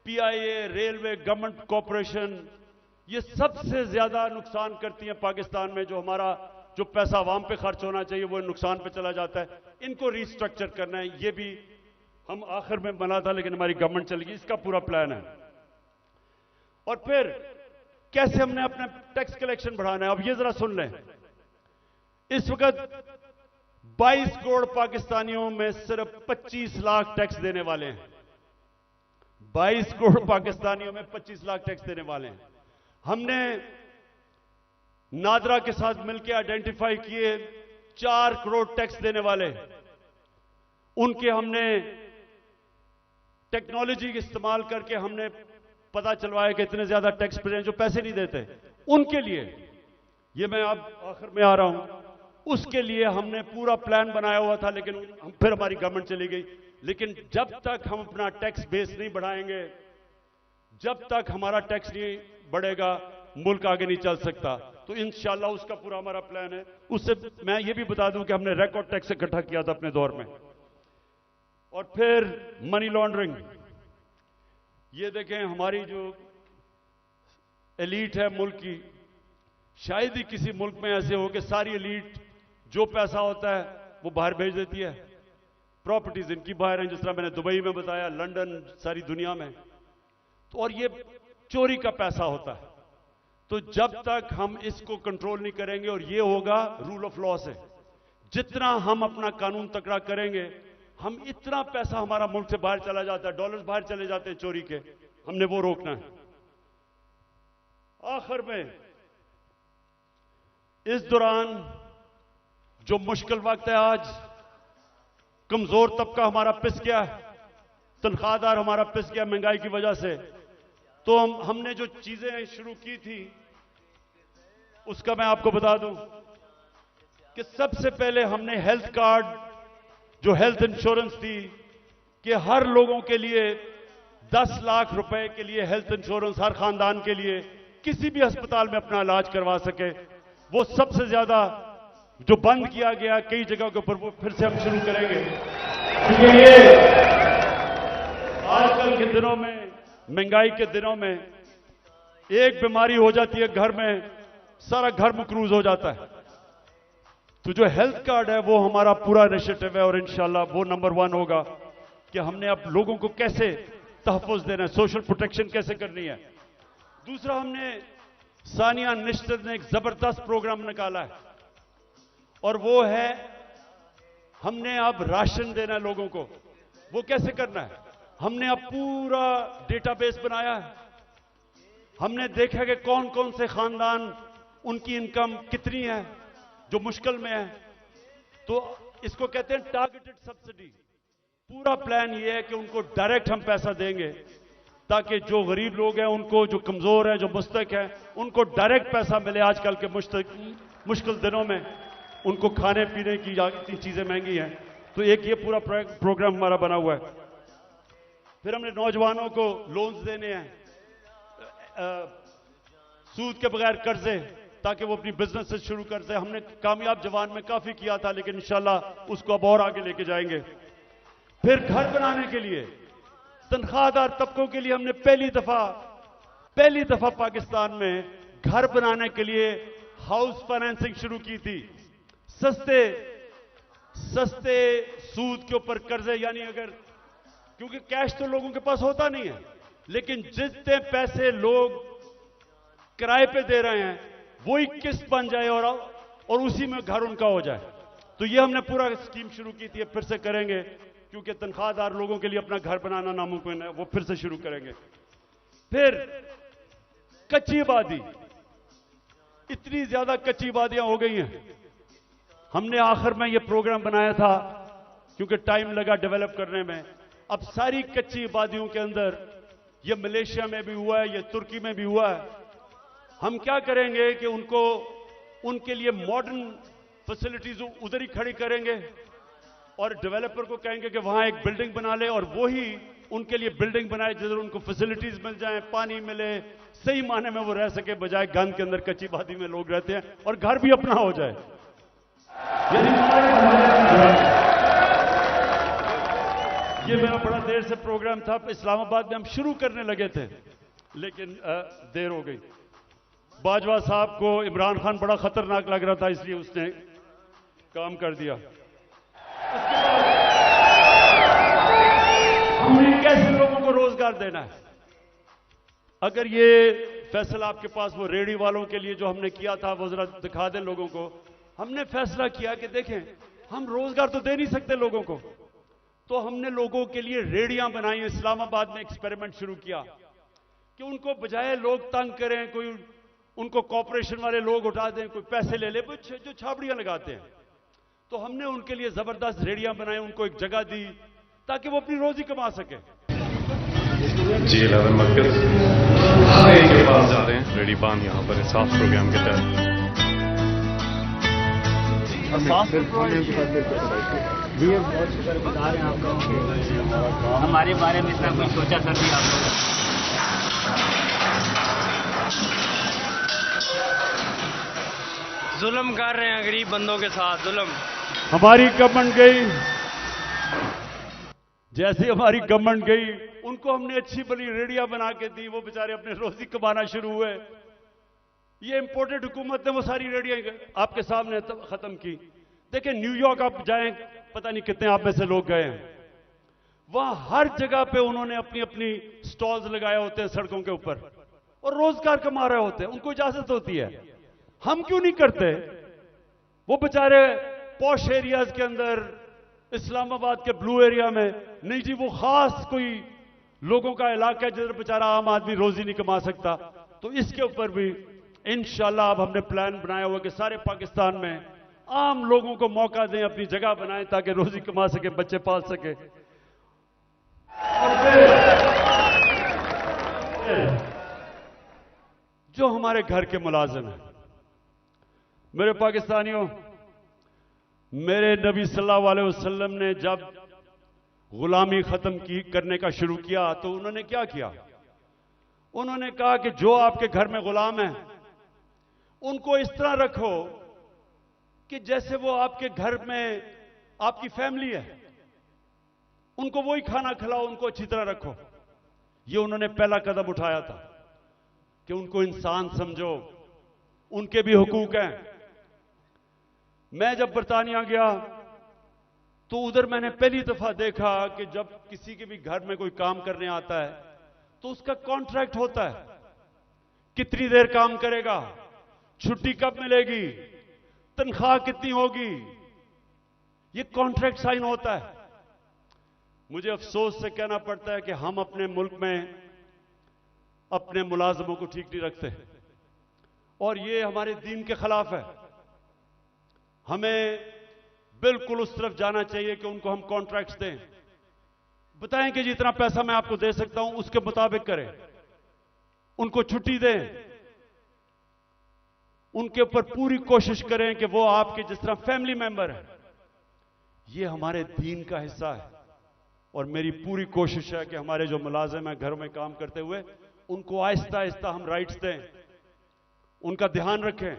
पीआईए, रेलवे, गवर्नमेंट कॉरपोरेशन, ये सबसे ज्यादा नुकसान करती हैं पाकिस्तान में। जो हमारा जो पैसा आवाम पे खर्च होना चाहिए वो नुकसान पे चला जाता है। इनको रिस्ट्रक्चर करना है। ये भी हम आखिर में बना था, लेकिन हमारी गवर्नमेंट चली गई। इसका पूरा प्लान है। और फिर कैसे हमने अपने टैक्स कलेक्शन बढ़ाना है। अब ये जरा सुन लें, इस वक्त 22 करोड़ पाकिस्तानियों में सिर्फ 25 लाख टैक्स देने वाले हैं। 22 करोड़ पाकिस्तानियों में 25 लाख टैक्स देने वाले हैं। हमने नादरा के साथ मिलकर आइडेंटिफाई किए 4 करोड़ टैक्स देने वाले, उनके हमने टेक्नोलॉजी के इस्तेमाल करके हमने पता चलवाया कि इतने ज्यादा टैक्स पेयर जो पैसे नहीं देते, उनके लिए, ये मैं अब आखिर में आ रहा हूं, उसके लिए हमने पूरा प्लान बनाया हुआ था, लेकिन फिर हमारी गवर्नमेंट चली गई। लेकिन जब तक हम अपना टैक्स बेस नहीं बढ़ाएंगे, जब तक हमारा टैक्स नहीं बढ़ेगा, मुल्क आगे नहीं चल सकता। तो इंशाल्लाह उसका पूरा हमारा प्लान है। उससे मैं ये भी बता दूं कि हमने रिकॉर्ड टैक्स इकट्ठा किया था अपने दौर में। और फिर मनी लॉन्ड्रिंग, ये देखें हमारी जो एलीट है मुल्क की, शायद ही किसी मुल्क में ऐसे हो कि सारी एलीट जो पैसा होता है वो बाहर भेज देती है। प्रॉपर्टीज इनकी बाहर हैं, जिस तरह मैंने दुबई में बताया, लंदन, सारी दुनिया में। तो और ये चोरी का पैसा होता है। तो जब तक हम इसको कंट्रोल नहीं करेंगे, और ये होगा रूल ऑफ लॉ से, जितना हम अपना कानून तकड़ा करेंगे, हम इतना पैसा हमारा मुल्क से बाहर चला जाता है, डॉलर्स बाहर चले जाते हैं चोरी के, हमने वो रोकना है। आखिर में इस दौरान जो मुश्किल वक्त है, आज कमजोर तबका हमारा पिस गया है, तनख्वाहदार हमारा पिस गया महंगाई की वजह से, तो हमने जो चीजें शुरू की थी उसका मैं आपको बता दूं कि सबसे पहले हमने हेल्थ कार्ड, जो हेल्थ इंश्योरेंस थी कि हर लोगों के लिए 10 लाख रुपए के लिए हेल्थ इंश्योरेंस हर खानदान के लिए किसी भी अस्पताल में अपना इलाज करवा सके, वो सबसे ज्यादा जो बंद किया गया कई जगहों के ऊपर, वो फिर से हम शुरू करेंगे। क्योंकि ये आजकल के दिनों में, महंगाई के दिनों में, एक बीमारी हो जाती है घर में, सारा घर मकरूज हो जाता है। तो जो हेल्थ कार्ड है वो हमारा पूरा इनिशिएटिव है, और इंशाल्लाह वो नंबर 1 होगा कि हमने अब लोगों को कैसे तहफ़्फ़ुज़ देना है, सोशल प्रोटेक्शन कैसे करनी है। दूसरा, हमने सानिया निश्चित ने एक जबरदस्त प्रोग्राम निकाला है, और वो है हमने अब राशन देना है लोगों को। वो कैसे करना है? हमने अब पूरा डेटाबेस बनाया है। हमने देखा कि कौन कौन से खानदान, उनकी इनकम कितनी है जो मुश्किल में है, तो इसको कहते हैं टारगेटेड सब्सिडी। पूरा प्लान ये है कि उनको डायरेक्ट हम पैसा देंगे, ताकि जो गरीब लोग हैं, उनको, जो कमजोर हैं, जो मुस्तक हैं, उनको डायरेक्ट पैसा मिले। आजकल के मुश्किल दिनों में उनको खाने पीने की इतनी चीजें महंगी हैं, तो एक ये पूरा प्रोग्राम हमारा बना हुआ है। फिर हमने नौजवानों को लोन्स देने हैं, सूद के बगैर कर्जे, ताकि वो अपनी बिजनेस शुरू कर दे। हमने कामयाब जवान में काफी किया था, लेकिन इंशाल्लाह उसको अब और आगे लेके जाएंगे। फिर घर बनाने के लिए, तनख्वाहदार तबकों के लिए हमने पहली दफा पाकिस्तान में घर बनाने के लिए हाउस फाइनेंसिंग शुरू की थी। सस्ते सूद के ऊपर कर्जे, यानी अगर, क्योंकि कैश तो लोगों के पास होता नहीं है, लेकिन जितने पैसे लोग किराए पे दे रहे हैं वही किस्त बन जाए और उसी में घर उनका हो जाए। तो ये हमने पूरा स्कीम शुरू की थी, फिर से करेंगे, क्योंकि तनख्वाहदार लोगों के लिए अपना घर बनाना नामुमकिन है, वो फिर से शुरू करेंगे। फिर कच्ची आबादी, इतनी ज्यादा कच्ची आबादियां हो गई हैं। हमने आखिर में ये प्रोग्राम बनाया था, क्योंकि टाइम लगा डेवलप करने में। अब सारी कच्ची आबादियों के अंदर, ये मलेशिया में भी हुआ है, ये तुर्की में भी हुआ है, हम क्या करेंगे कि उनके लिए मॉडर्न फैसिलिटीज उधर ही खड़ी करेंगे, और डेवलपर को कहेंगे कि वहां एक बिल्डिंग बना ले, और वो ही उनके लिए बिल्डिंग बनाए जिधर उनको फैसिलिटीज मिल जाए, पानी मिले, सही माने में वो रह सके, बजाय गंद के अंदर कच्ची आबादी में लोग रहते हैं, और घर भी अपना हो जाए। ये मेरा बड़ा देर से प्रोग्राम था, इस्लामाबाद में हम शुरू करने लगे थे, लेकिन देर हो गई। बाजवा साहब को इमरान खान बड़ा खतरनाक लग रहा था, इसलिए उसने काम कर दिया। हमने कैसे लोगों को रोजगार देना है? अगर ये फैसला आपके पास, वो रेहड़ी वालों के लिए जो हमने किया था, वो जरा दिखा दें लोगों को। हमने फैसला किया कि देखें, हम रोजगार तो दे नहीं सकते लोगों को, तो हमने लोगों के लिए रेहड़ियां बनाई। इस्लामाबाद में एक्सपेरिमेंट शुरू किया कि उनको बजाय लोग तंग करें, कोई उनको कॉर्पोरेशन वाले लोग उठा दें, कोई पैसे ले ले, जो छाबड़ियां लगाते हैं, तो हमने उनके लिए जबरदस्त रेहड़ियां बनाई, उनको एक जगह दी ताकि वो अपनी रोजी कमा सके। G11 मरकज के पास जा रहे हैं, रेडी बांध यहाँ पर साफ प्रोग्राम के तहत। हमारे बारे में इतना कुछ सोचा सर भी आप लोग? जुल्म कर रहे हैं गरीब बंदों के साथ, जुल्म। हमारी गवर्नमेंट गई, जैसे हमारी गवर्नमेंट गई, उनको हमने अच्छी बड़ी रेडिया बना के दी, वो बेचारे अपने रोजी कमाना शुरू हुए। ये इंपोर्टेड हुकूमत ने वो सारी रेडिया आपके सामने खत्म की। देखिए, न्यूयॉर्क आप जाएं, पता नहीं कितने आप में से लोग गए हैं, वहां हर जगह पे उन्होंने अपनी अपनी स्टॉल्स लगाए होते हैं सड़कों के ऊपर, और रोजगार कमा रहे होते हैं, उनको इजाजत होती है। हम क्यों नहीं करते? वो बेचारे पॉश एरियाज के अंदर, इस्लामाबाद के ब्लू एरिया में नहीं जी, वो खास कोई लोगों का इलाका है जिधर बेचारा आम आदमी रोजी नहीं कमा सकता। तो इसके ऊपर भी इंशाल्लाह अब हमने प्लान बनाया हुआ कि सारे पाकिस्तान में आम लोगों को मौका दें, अपनी जगह बनाएं ताकि रोजी कमा सके, बच्चे पाल सके। जो हमारे घर के मुलाजिम हैं, मेरे पाकिस्तानियों, मेरे नबी सल्लल्लाहु अलैहि वसल्लम ने जब गुलामी खत्म करने का शुरू किया तो उन्होंने क्या किया? उन्होंने कहा कि जो आपके घर में गुलाम है उनको इस तरह रखो कि जैसे वो आपके घर में आपकी फैमिली है, उनको वही खाना खिलाओ, उनको अच्छी तरह रखो। ये उन्होंने पहला कदम उठाया था कि उनको इंसान समझो, उनके भी हुकूक हैं। मैं जब बरतानिया गया तो उधर मैंने पहली दफा देखा कि जब किसी के भी घर में कोई काम करने आता है तो उसका कॉन्ट्रैक्ट होता है, कितनी देर काम करेगा, छुट्टी कब मिलेगी, तनख्वाह कितनी होगी, ये कॉन्ट्रैक्ट साइन होता है। मुझे अफसोस से कहना पड़ता है कि हम अपने मुल्क में अपने मुलाजमों को ठीक नहीं रखते और ये हमारे दीन के खिलाफ है। हमें बिल्कुल उस तरफ जाना चाहिए कि उनको हम कॉन्ट्रैक्ट्स दें, बताएं कि जितना पैसा मैं आपको दे सकता हूं उसके मुताबिक करें, उनको छुट्टी दें, उनके ऊपर पूरी कोशिश करें कि वो आपके जिस तरह फैमिली मेंबर है। ये हमारे दीन का हिस्सा है और मेरी पूरी कोशिश है कि हमारे जो मुलाजिम हैं घरों में काम करते हुए उनको आहिस्ता आहिस्ता हम राइट्स दें, उनका ध्यान रखें।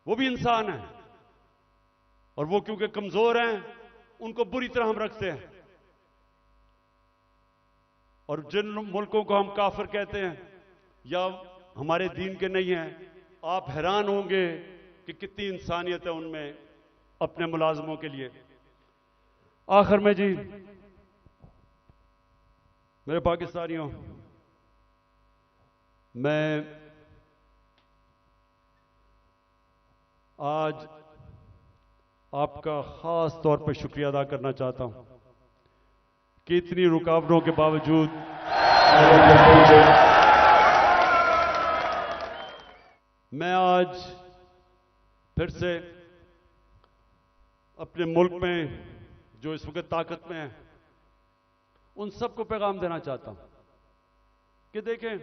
वो भी इंसान हैं और वो क्योंकि कमजोर हैं उनको बुरी तरह हम रखते हैं। और जिन मुल्कों को हम काफिर कहते हैं या हमारे दीन के नहीं हैं, आप हैरान होंगे कि कितनी इंसानियत है उनमें अपने मुलाजमों के लिए। आखिर में जी मेरे पाकिस्तानियों, मैं आज आपका खास तौर पर शुक्रिया अदा करना चाहता हूं कि इतनी रुकावटों के बावजूद मैं आज फिर से अपने मुल्क में जो इस वक्त ताकत में है उन सबको पैगाम देना चाहता हूं कि देखें,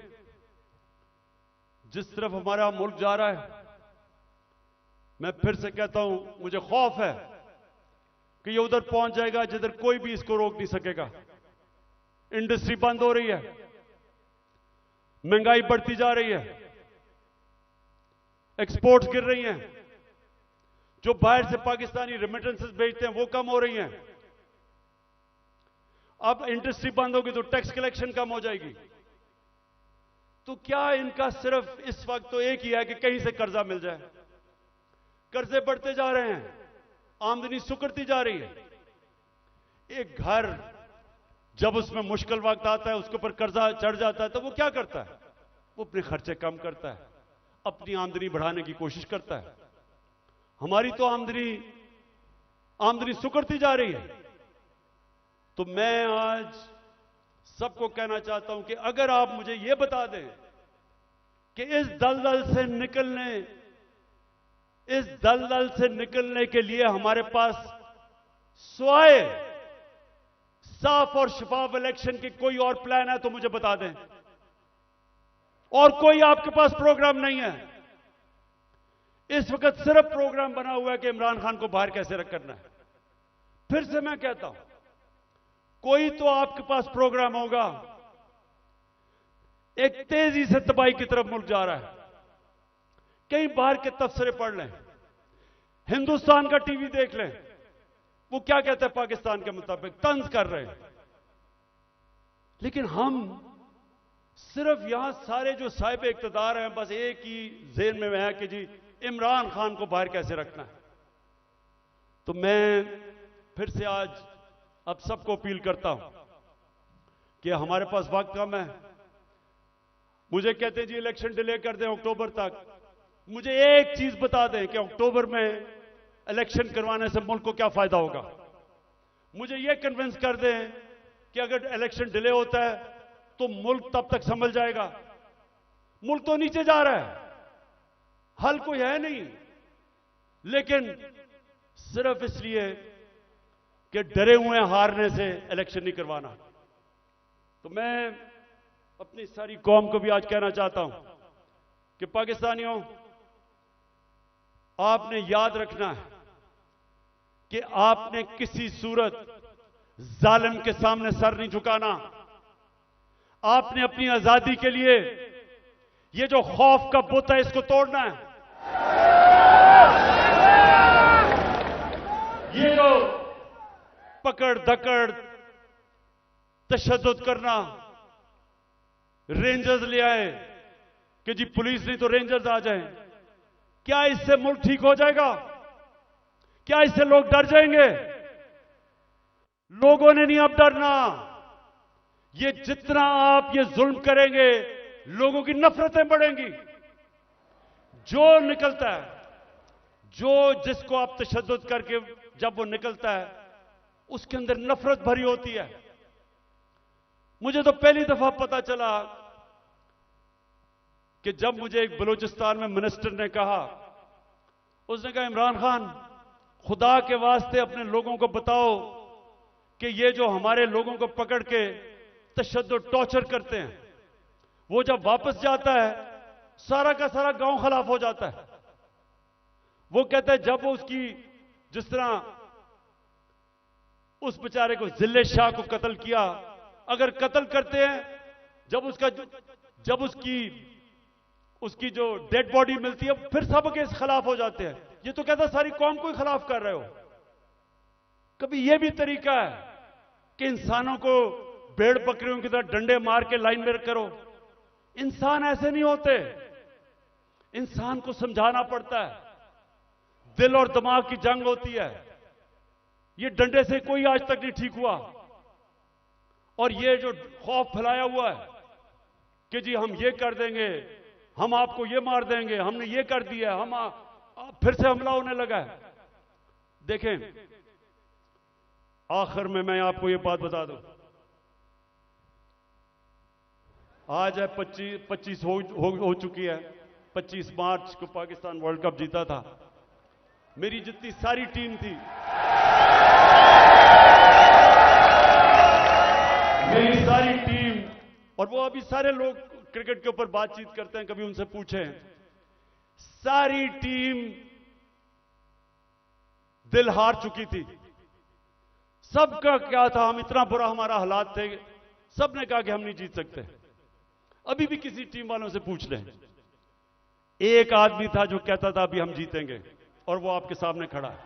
जिस तरफ हमारा मुल्क जा रहा है, मैं फिर से कहता हूं, मुझे खौफ है कि ये उधर पहुंच जाएगा जिधर कोई भी इसको रोक नहीं सकेगा। इंडस्ट्री बंद हो रही है, महंगाई बढ़ती जा रही है, एक्सपोर्ट्स गिर रही हैं, जो बाहर से पाकिस्तानी रेमिटेंसेस भेजते हैं वो कम हो रही हैं। अब इंडस्ट्री बंद होगी तो टैक्स कलेक्शन कम हो जाएगी। तो क्या इनका सिर्फ इस वक्त तो एक ही है कि कहीं से कर्जा मिल जाए। कर्जे बढ़ते जा रहे हैं, आमदनी सुकड़ती जा रही है। एक घर जब उसमें मुश्किल वक्त आता है, उसके ऊपर कर्जा चढ़ जाता है, तो वो क्या करता है? वो अपने खर्चे कम करता है, अपनी आमदनी बढ़ाने की कोशिश करता है। हमारी तो आमदनी सुकड़ती जा रही है। तो मैं आज सबको कहना चाहता हूं कि अगर आप मुझे यह बता दें कि इस दलदल से निकलने के लिए हमारे पास स्वाय साफ और शफाफ इलेक्शन की कोई और प्लान है तो मुझे बता दें। और कोई आपके पास प्रोग्राम नहीं है। इस वक्त सिर्फ प्रोग्राम बना हुआ है कि इमरान खान को बाहर कैसे करना है। फिर से मैं कहता हूं, कोई तो आपके पास प्रोग्राम होगा। एक तेजी से तबाही की तरफ मुल्क जा रहा है। कहीं बाहर के तबसरे पढ़ लें, हिंदुस्तान का टीवी देख लें, वो क्या कहते हैं पाकिस्तान के मुताबिक, तंज कर रहे हैं। लेकिन हम सिर्फ यहां सारे जो साहिब इख्तिदार हैं, बस एक ही ज़हन में है कि जी इमरान खान को बाहर कैसे रखना है। तो मैं फिर से आज अब सबको अपील करता हूं कि हमारे पास वक्त कम है। मुझे कहते हैं जी इलेक्शन डिले कर दें अक्टूबर तक। मुझे एक चीज बता दें कि अक्टूबर में इलेक्शन करवाने से मुल्क को क्या फायदा होगा। मुझे यह कन्विंस कर दें कि अगर इलेक्शन डिले होता है तो मुल्क तब तक संभल जाएगा। मुल्क तो नीचे जा रहा है, हल कोई है नहीं, लेकिन सिर्फ इसलिए कि डरे हुए हारने से इलेक्शन नहीं करवाना। तो मैं अपनी सारी कौम को भी आज कहना चाहता हूं कि पाकिस्तानियों, आपने याद रखना है कि आपने किसी सूरत जालिम के सामने सर नहीं झुकाना। आपने अपनी आजादी के लिए ये जो खौफ का बुत है इसको तोड़ना है। ये जो पकड़ धकड़ तशद्दुद करना, रेंजर्स ले आए कि जी पुलिस नहीं तो रेंजर्स आ जाएं, क्या इससे मुल्क ठीक हो जाएगा? क्या इससे लोग डर जाएंगे? लोगों ने नहीं अब डरना। ये जितना आप ये जुल्म करेंगे लोगों की नफरतें बढ़ेंगी। जो निकलता है, जो जिसको आप तशद्दुद करके जब वो निकलता है उसके अंदर नफरत भरी होती है। मुझे तो पहली दफा पता चला कि जब मुझे एक बलूचिस्तान में मिनिस्टर ने कहा, उसने कहा इमरान खान खुदा के वास्ते अपने लोगों को बताओ कि ये जो हमारे लोगों को पकड़ के तशद्दुद टॉर्चर करते हैं, वो जब वापस जाता है सारा का सारा गांव खिलाफ हो जाता है। वो कहता है जब वो उसकी जिस तरह उस बेचारे को जिले शाह को कत्ल किया, अगर कत्ल करते हैं जब उसकी जो डेड बॉडी मिलती है फिर सब के खिलाफ हो जाते हैं। ये तो कहता सारी कौम को ही खिलाफ कर रहे हो। कभी यह भी तरीका है कि इंसानों को भेड़ बकरियों की तरह डंडे मार के लाइन में करो? इंसान ऐसे नहीं होते। इंसान को समझाना पड़ता है, दिल और दिमाग की जंग होती है। ये डंडे से कोई आज तक नहीं ठीक हुआ। और ये जो खौफ फैलाया हुआ है कि जी हम ये कर देंगे, हम आपको ये मार देंगे, हमने ये कर दिया, फिर से हमला होने लगा है। देखें, आखिर में मैं आपको ये बात बता दूं, आज है 25 हो चुकी है। 25 मार्च को पाकिस्तान वर्ल्ड कप जीता था। मेरी जितनी सारी टीम थी, मेरी सारी टीम, और वो अभी सारे लोग क्रिकेट के ऊपर बातचीत करते हैं, कभी उनसे पूछें, सारी टीम दिल हार चुकी थी। सबका क्या था, हम इतना बुरा हमारा हालात थे, सबने कहा कि हम नहीं जीत सकते। अभी भी किसी टीम वालों से पूछ लें, एक आदमी था जो कहता था अभी हम जीतेंगे, और वो आपके सामने खड़ा है।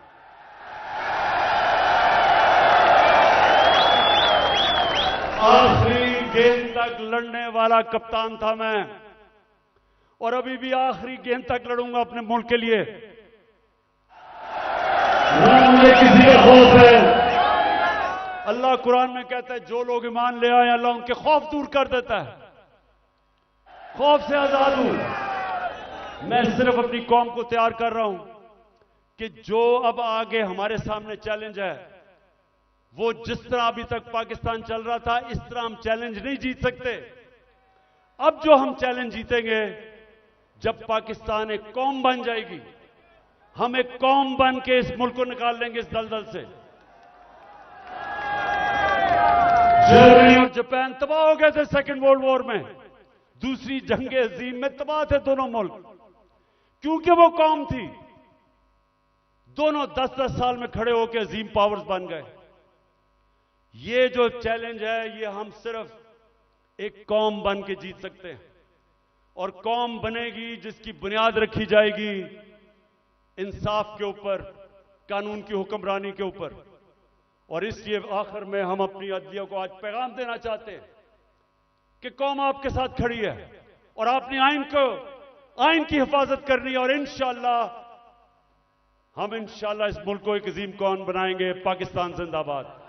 आखिरी गेंद तक लड़ने वाला कप्तान था मैं, और अभी भी आखिरी गेंद तक लड़ूंगा अपने मुल्क के लिए। मुझे किसी का खौफ है। अल्लाह कुरान में कहता है जो लोग ईमान ले आए अल्लाह उनके खौफ दूर कर देता है, खौफ से आजाद हूं। मैं सिर्फ अपनी कौम को तैयार कर रहा हूं कि जो अब आगे हमारे सामने चैलेंज है, वो जिस तरह अभी तक पाकिस्तान चल रहा था इस तरह हम चैलेंज नहीं जीत सकते। अब जो हम चैलेंज जीतेंगे जब पाकिस्तान एक कौम बन जाएगी, हम एक कौम बन के इस मुल्क को निकाल लेंगे इस दलदल से। जर्मनी और जापान तबाह हो गए थे सेकेंड वर्ल्ड वॉर में, दूसरी जंग अजीम में तबाह थे दोनों मुल्क, क्योंकि वो कौम थी। दोनों 10-10 साल में खड़े होकर अजीम पावर्स बन गए। ये जो चैलेंज है ये हम सिर्फ एक कौम बन के जीत सकते हैं, और कौम बनेगी जिसकी बुनियाद रखी जाएगी इंसाफ के ऊपर, कानून की हुक्मरानी के ऊपर। और इसलिए आखिर में हम अपनी अदलिया को आज पैगाम देना चाहते हैं कि कौम आपके साथ खड़ी है और आपने आइन की हिफाजत करनी है, और इंशाअल्लाह हम इंशाअल्लाह इस मुल्क को एक अजीम कौम बनाएंगे। पाकिस्तान जिंदाबाद।